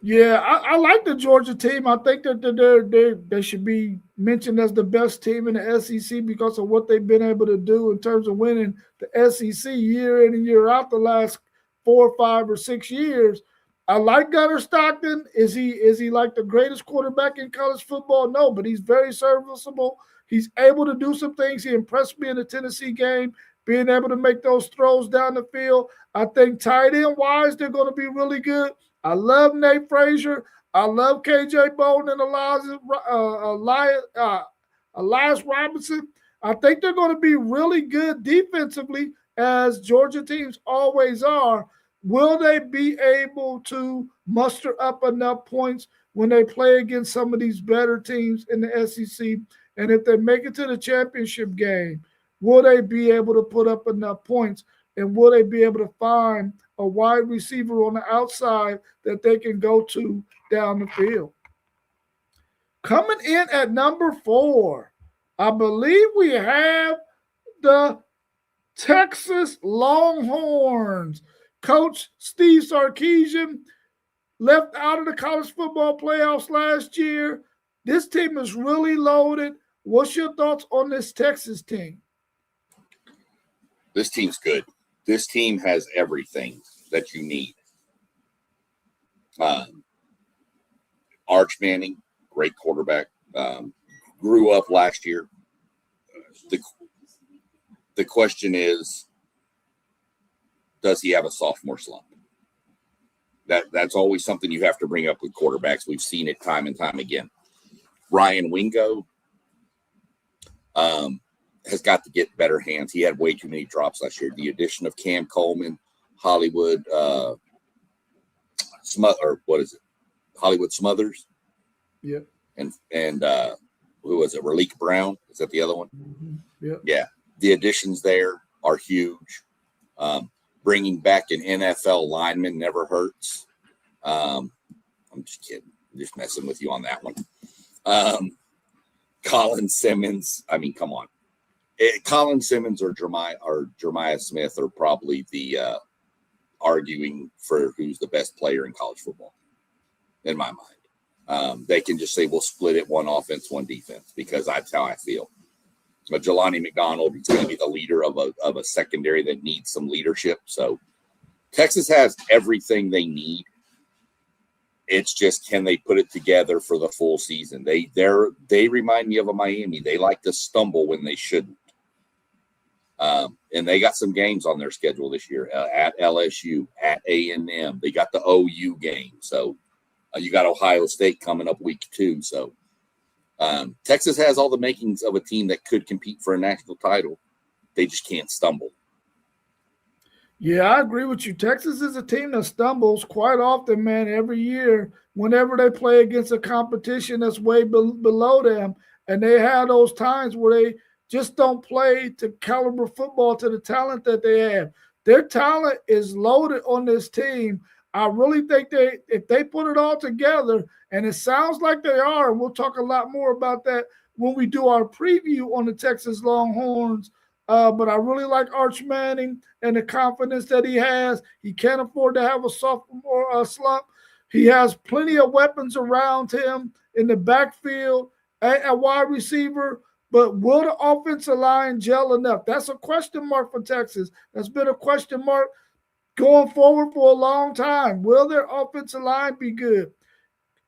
Yeah, I like the Georgia team. I think that they should be mentioned as the best team in the SEC because of what they've been able to do in terms of winning the SEC year in and year out the last 4 or 5 or 6 years. I like Gunnar Stockton. Is he like the greatest quarterback in college football? No, but he's very serviceable. He's able to do some things. He impressed me in the Tennessee game, being able to make those throws down the field. I think tight end wise, they're going to be really good. I love Nate Frazier. I love KJ Bolden and Elias Robinson. I think they're going to be really good defensively, as Georgia teams always are. Will they be able to muster up enough points when they play against some of these better teams in the SEC? And if they make it to the championship game, will they be able to put up enough points? And will they be able to find a wide receiver on the outside that they can go to down the field? Coming in at number 4, I believe we have the Texas Longhorns. Coach Steve Sarkisian left out of the college football playoffs last year. This team is really loaded. What's your thoughts on this Texas team?
This team's good. This team has everything that you need. Arch Manning, great quarterback, grew up last year. The question is, does he have a sophomore slump? That's always something you have to bring up with quarterbacks. We've seen it time and time again. Ryan Wingo has got to get better hands. He had way too many drops last year. The addition of Cam Coleman, Hollywood Hollywood Smothers.
Yeah.
And who was it? Raleek Brown. Is that the other one?
Mm-hmm. Yeah.
Yeah. The additions there are huge. Bringing back an NFL lineman never hurts. I'm just kidding. I'm just messing with you on that one. Colin Simmons. I mean, come on. Colin Simmons or Jeremiah Smith are probably the arguing for who's the best player in college football, in my mind. They can just say, we'll split it, one offense, one defense, because that's how I feel. But Jelani McDonald is going to be the leader of a secondary that needs some leadership. So Texas has everything they need. It's just, can they put it together for the full season? They remind me of a Miami. They like to stumble when they shouldn't. And they got some games on their schedule this year at LSU, at A&M. They got the OU game. So you got Ohio State coming up week 2. So Texas has all the makings of a team that could compete for a national title. They just can't stumble.
Yeah, I agree with you. Texas is a team that stumbles quite often, man, every year whenever they play against a competition that's way below them. And they have those times where they just don't play to caliber football to the talent that they have. Their talent is loaded on this team. I really think if they put it all together, and it sounds like they are, and we'll talk a lot more about that when we do our preview on the Texas Longhorns. But I really like Arch Manning and the confidence that he has. He can't afford to have a sophomore slump. He has plenty of weapons around him in the backfield at wide receiver. But will the offensive line gel enough? That's a question mark for Texas. That's been a question mark going forward for a long time. Will their offensive line be good?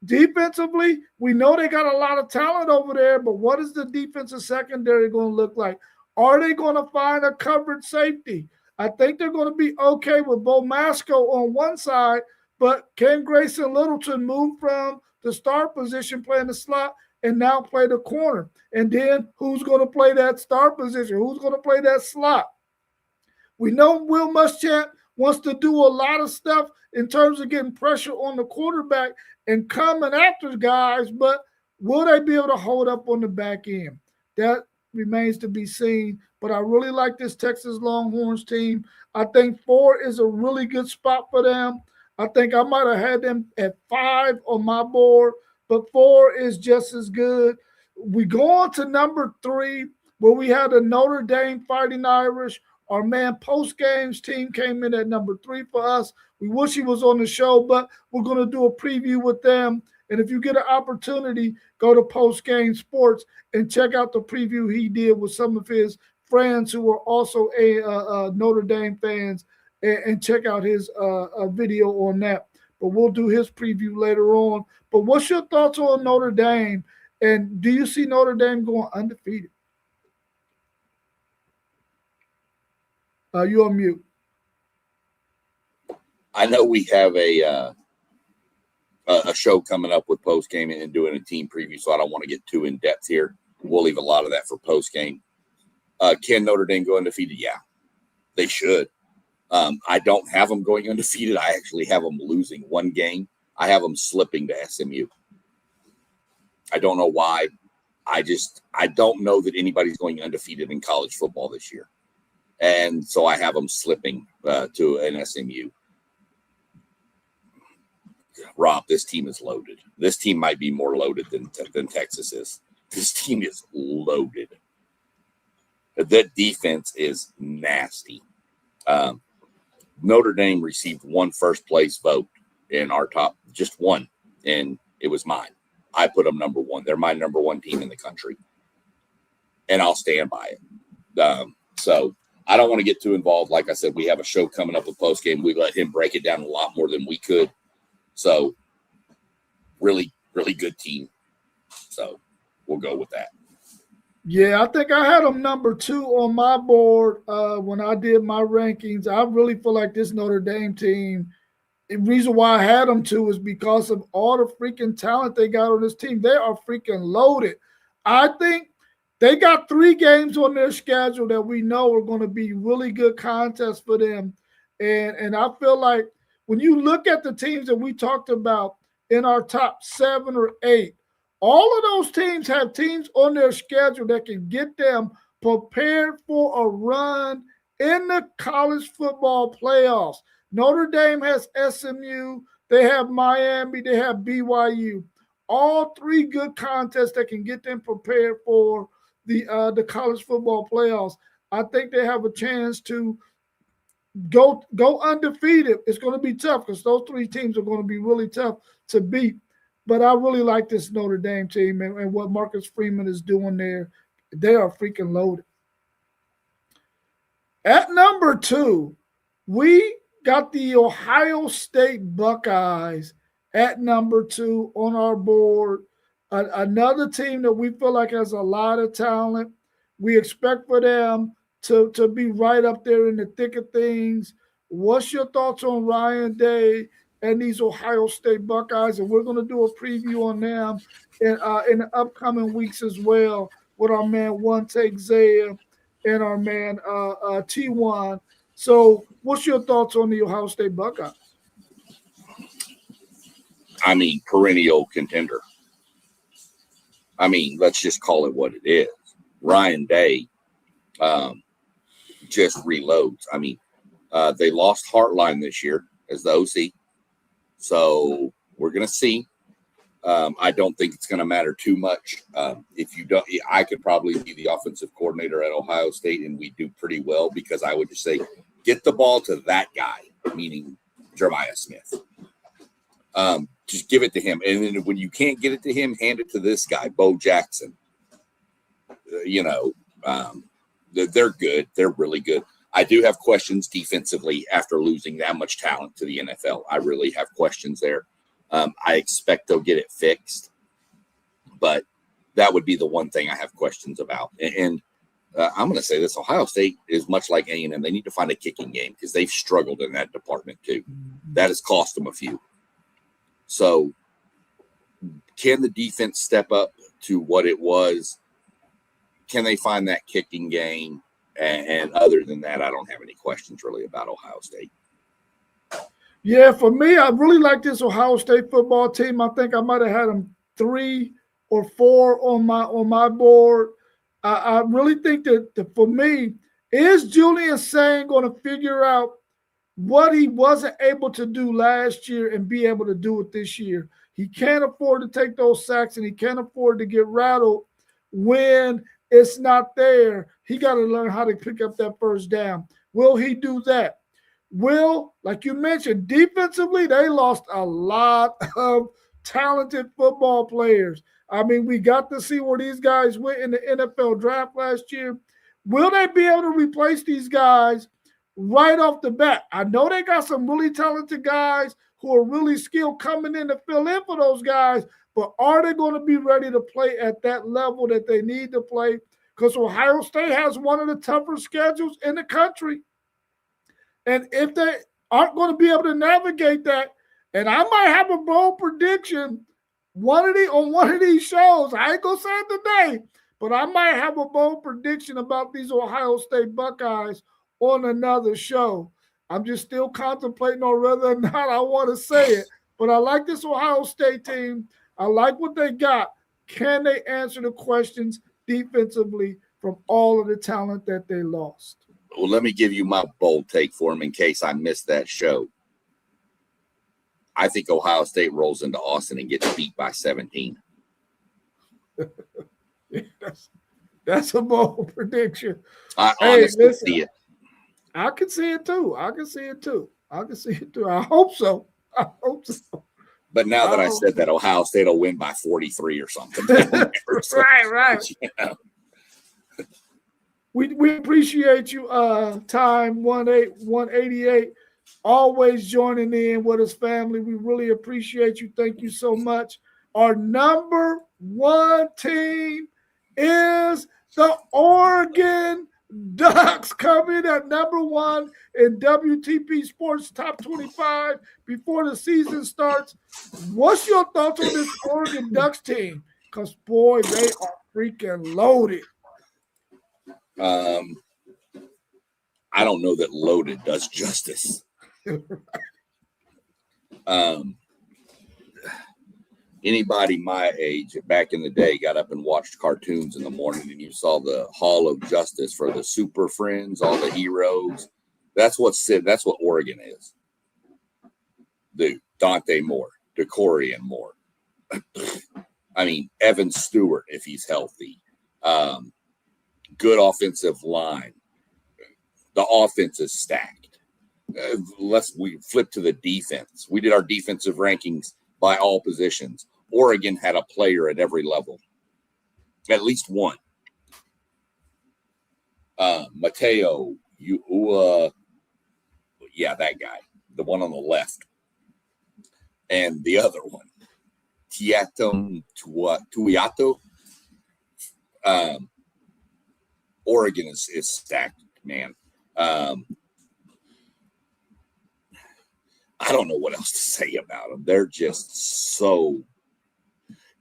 Defensively, we know they got a lot of talent over there, but what is the defensive secondary going to look like? Are they going to find a covered safety? I think they're going to be okay with Bo Masco on one side, but can Grayson Littleton move from the star position playing the slot and now play the corner? And then who's going to play that star position? Who's going to play that slot? We know Will Muschamp wants to do a lot of stuff in terms of getting pressure on the quarterback and coming after guys, but will they be able to hold up on the back end? That remains to be seen, but I really like this Texas Longhorns team. I think 4 is a really good spot for them. I think I might have had them at 5 on my board, but 4 is just as good. We go on to number 3, where we have the Notre Dame Fighting Irish, Our man Post Games team came in at number 3 for us. We wish he was on the show, but we're going to do a preview with them. And if you get an opportunity, go to Post Game Sports and check out the preview he did with some of his friends who are also Notre Dame fans, and check out his video on that. But we'll do his preview later on. But what's your thoughts on Notre Dame? And do you see Notre Dame going undefeated? You're on mute.
I know we have a show coming up with post game and doing a team preview, so I don't want to get too in depth here. We'll leave a lot of that for post game. Can Notre Dame go undefeated? Yeah, they should. I don't have them going undefeated. I actually have them losing one game. I have them slipping to SMU. I don't know why. I don't know that anybody's going undefeated in college football this year. And so I have them slipping to an SMU. Rob, this team is loaded. This team might be more loaded than Texas is. This team is loaded. That defense is nasty. Notre Dame received one first place vote in our top, just one, and it was mine. I put them number 1. They're my number 1 team in the country, and I'll stand by it. So I don't want to get too involved. Like I said, we have a show coming up with post game. We let him break it down a lot more than we could. So really, really good team. So we'll go with that.
Yeah, I think I had them number 2 on my board when I did my rankings. I really feel like this Notre Dame team, the reason why I had them 2 is because of all the freaking talent they got on this team. They are freaking loaded. I think they got 3 games on their schedule that we know are going to be really good contests for them. And I feel like when you look at the teams that we talked about in our top 7 or 8, all of those teams have teams on their schedule that can get them prepared for a run in the college football playoffs. Notre Dame has SMU, they have Miami, they have BYU. All 3 good contests that can get them prepared for the college football playoffs. I think they have a chance to go undefeated. It's going to be tough because those 3 teams are going to be really tough to beat. But I really like this Notre Dame team and what Marcus Freeman is doing there. They are freaking loaded. At number 2, we got the Ohio State Buckeyes at number 2 on our board. Another team that we feel like has a lot of talent. We expect for them to be right up there in the thick of things. What's your thoughts on Ryan Day and these Ohio State Buckeyes? And we're going to do a preview on them in the upcoming weeks as well with our man One Take Zaya and our man T1. So what's your thoughts on the Ohio State Buckeyes?
I mean, perennial contender. I mean, let's just call it what it is. Ryan Day just reloads. I mean, they lost Hartline this year as the OC. So we're going to see. I don't think it's going to matter too much. If you don't, I could probably be the offensive coordinator at Ohio State, and we do pretty well because I would just say, get the ball to that guy, meaning Jeremiah Smith. Just give it to him. And then when you can't get it to him, hand it to this guy, Bo Jackson. They're good. They're really good. I do have questions defensively after losing that much talent to the NFL. I really have questions there. I expect they'll get it fixed, but that would be the one thing I have questions about. And I'm going to say this: Ohio State is much like A&M. They need to find a kicking game because they've struggled in that department too. That has cost them a few. So, can the defense step up to what it was? Can they find that kicking game? And other than that, I don't have any questions really about Ohio State.
Yeah, for me, I really like this Ohio State football team. I think I might have had them 3 or 4 on my board. I really think that for me, is Julian Sain going to figure out what he wasn't able to do last year and be able to do it this year? He can't afford to take those sacks, and he can't afford to get rattled when it's not there. He got to learn how to pick up that first down. Will he do that? Will, like you mentioned, defensively, they lost a lot of talented football players. I mean, we got to see where these guys went in the NFL draft last year. Will they be able to replace these guys right off the bat? I know they got some really talented guys who are really skilled coming in to fill in for those guys, but are they going to be ready to play at that level that they need to play? Because Ohio State has one of the tougher schedules in the country. And if they aren't going to be able to navigate that, and I might have a bold prediction on one of these shows, I ain't going to say it today, but I might have a bold prediction about these Ohio State Buckeyes on another show. I'm just still contemplating on whether or not I want to say it. But I like this Ohio State team. I like what they got. Can they answer the questions defensively from all of the talent that they lost?
Well, let me give you my bold take for him in case I missed that show. I think Ohio State rolls into Austin and gets beat by 17.
That's a bold prediction.
I honestly see it.
I can see it too. I hope so.
But now that I said that, Ohio State will win by 43 or something.
Right. You know. We appreciate you, Time 188, always joining in with us, family. We really appreciate you. Thank you so much. Our number one team is the Oregon Ducks, coming at number one in WTP Sports Top 25 before the season starts. What's your thoughts on this Oregon Ducks team? Because, boy, they are freaking loaded.
I don't know that loaded does justice. Anybody my age back in the day got up and watched cartoons in the morning, and you saw the Hall of Justice for the Super Friends, all the heroes. That's what Oregon is. Dude, Dante Moore, DeCorian Moore. I mean, Evan Stewart, if he's healthy. Good offensive line. The offense is stacked. We flip to the defense. We did our defensive rankings by all positions. Oregon had a player at every level, at least one. Mateo, that guy, the one on the left, and the other one, Tuiato. Oregon is stacked, man. I don't know what else to say about them. They're just so.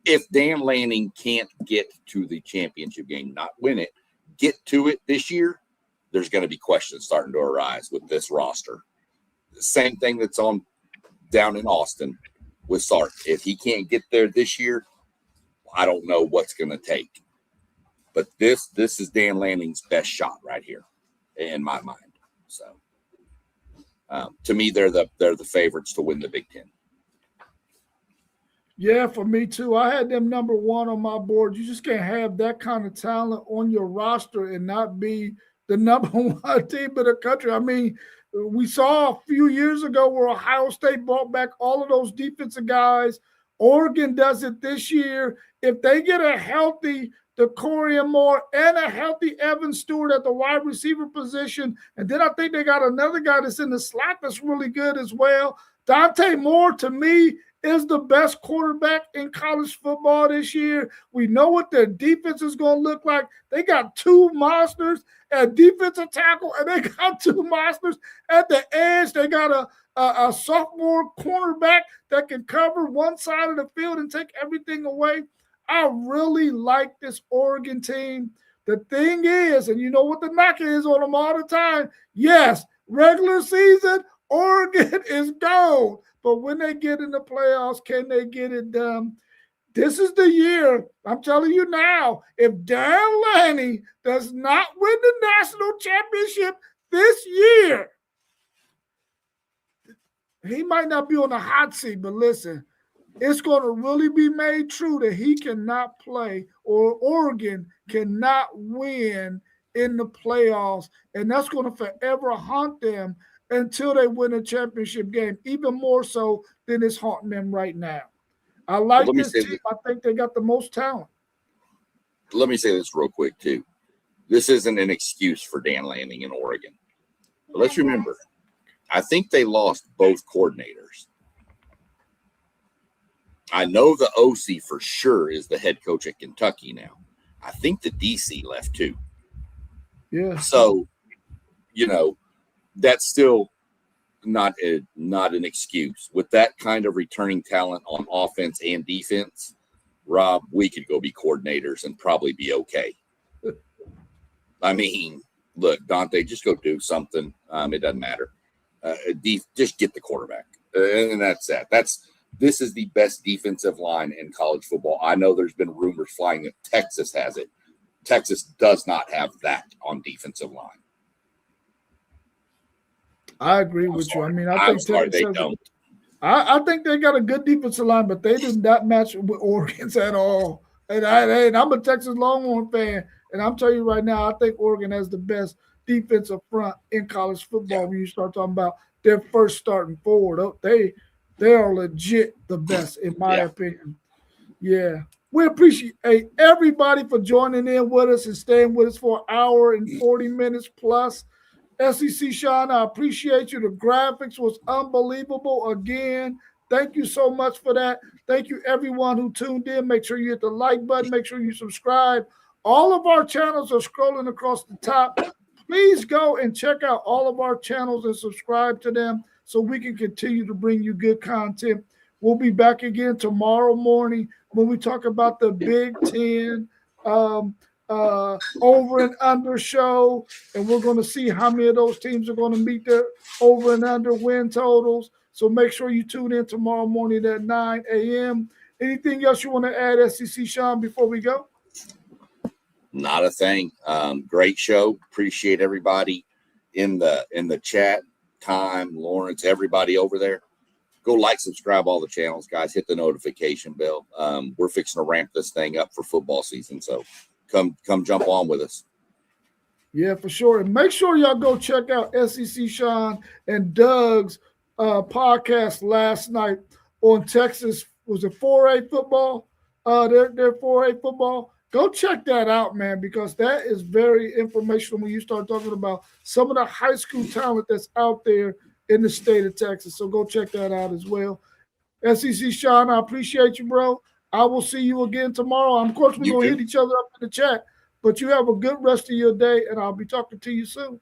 If Dan Lanning can't get to the championship game, not win it, get to it this year, there's going to be questions starting to arise with this roster. The same thing that's on down in Austin with Sark. If he can't get there this year, I don't know what's going to take. But this is Dan Lanning's best shot right here, in my mind. So, to me, they're the favorites to win the Big Ten.
Yeah, for me too. I had them number one on my board. You just can't have that kind of talent on your roster and not be the number one team in the country. I mean, we saw a few years ago where Ohio State brought back all of those defensive guys. Oregon does it this year. If they get a healthy DeCorian Moore and a healthy Evan Stewart at the wide receiver position, and then I think they got another guy that's in the slot that's really good as well. Dante Moore, to me, is the best quarterback in college football this year. We know what their defense is going to look like. They got two monsters at defensive tackle, and they got two monsters at the edge. They got a sophomore cornerback that can cover one side of the field and take everything away. I really like this Oregon team. The thing is, and you know what the knock is on them all the time, yes, regular season, Oregon is gold. But when they get in the playoffs, can they get it done? This is the year. I'm telling you now, if Dan Lanning does not win the national championship this year, he might not be on the hot seat, but listen, it's going to really be made true that he cannot play or Oregon cannot win in the playoffs, and that's going to forever haunt them until they win a championship game, even more so than it's haunting them right now. I like this team. I think they got the most talent.
Let me say this real quick, too. This isn't an excuse for Dan Lanning in Oregon. But let's remember, I think they lost both coordinators. I know the OC for sure is the head coach at Kentucky now. I think the DC left too.
Yeah.
So, that's still not an excuse. With that kind of returning talent on offense and defense, Rob, we could go be coordinators and probably be okay. I mean, look, Dante, just go do something. It doesn't matter. Just get the quarterback. And that's that. This is the best defensive line in college football. I know there's been rumors flying that Texas has it. Texas does not have that on defensive line.
I agree with you. I mean, I think
they don't.
I think they got a good defensive line, but they did not match with Oregon's at all. And I'm a Texas Longhorn fan, and I'm telling you right now, I think Oregon has the best defensive front in college football. When you start talking about their first starting forward, they are legit the best, in my opinion. Yeah. We appreciate everybody for joining in with us and staying with us for an hour and 40 minutes plus. SEC Sean, I appreciate you. The graphics was unbelievable again. Thank you so much for that. Thank you, everyone who tuned in. Make sure you hit the like button. Make sure you subscribe. All of our channels are scrolling across the top. Please go and check out all of our channels and subscribe to them so we can continue to bring you good content. We'll be back again tomorrow morning when we talk about the Big Ten over and under show, and we're going to see how many of those teams are going to meet their over and under win totals. So make sure you tune in tomorrow morning at 9 a.m. Anything else you want to add, SEC Sean, before we go?
Not a thing. Great show. Appreciate everybody in the chat. Time, Lawrence, everybody over there. Go like, subscribe all the channels, guys. Hit the notification bell. We're fixing to ramp this thing up for football season, so come jump on with us.
Yeah, for sure. And make sure y'all go check out SEC Sean and Doug's podcast last night on Texas. Was it 4A football? Their 4A football. Go check that out, man, because that is very informational when you start talking about some of the high school talent that's out there in the state of Texas. So go check that out as well. SEC Sean, I appreciate you, bro. I will see you again tomorrow. Of course, we're going to hit each other up in the chat, but you have a good rest of your day, and I'll be talking to you soon.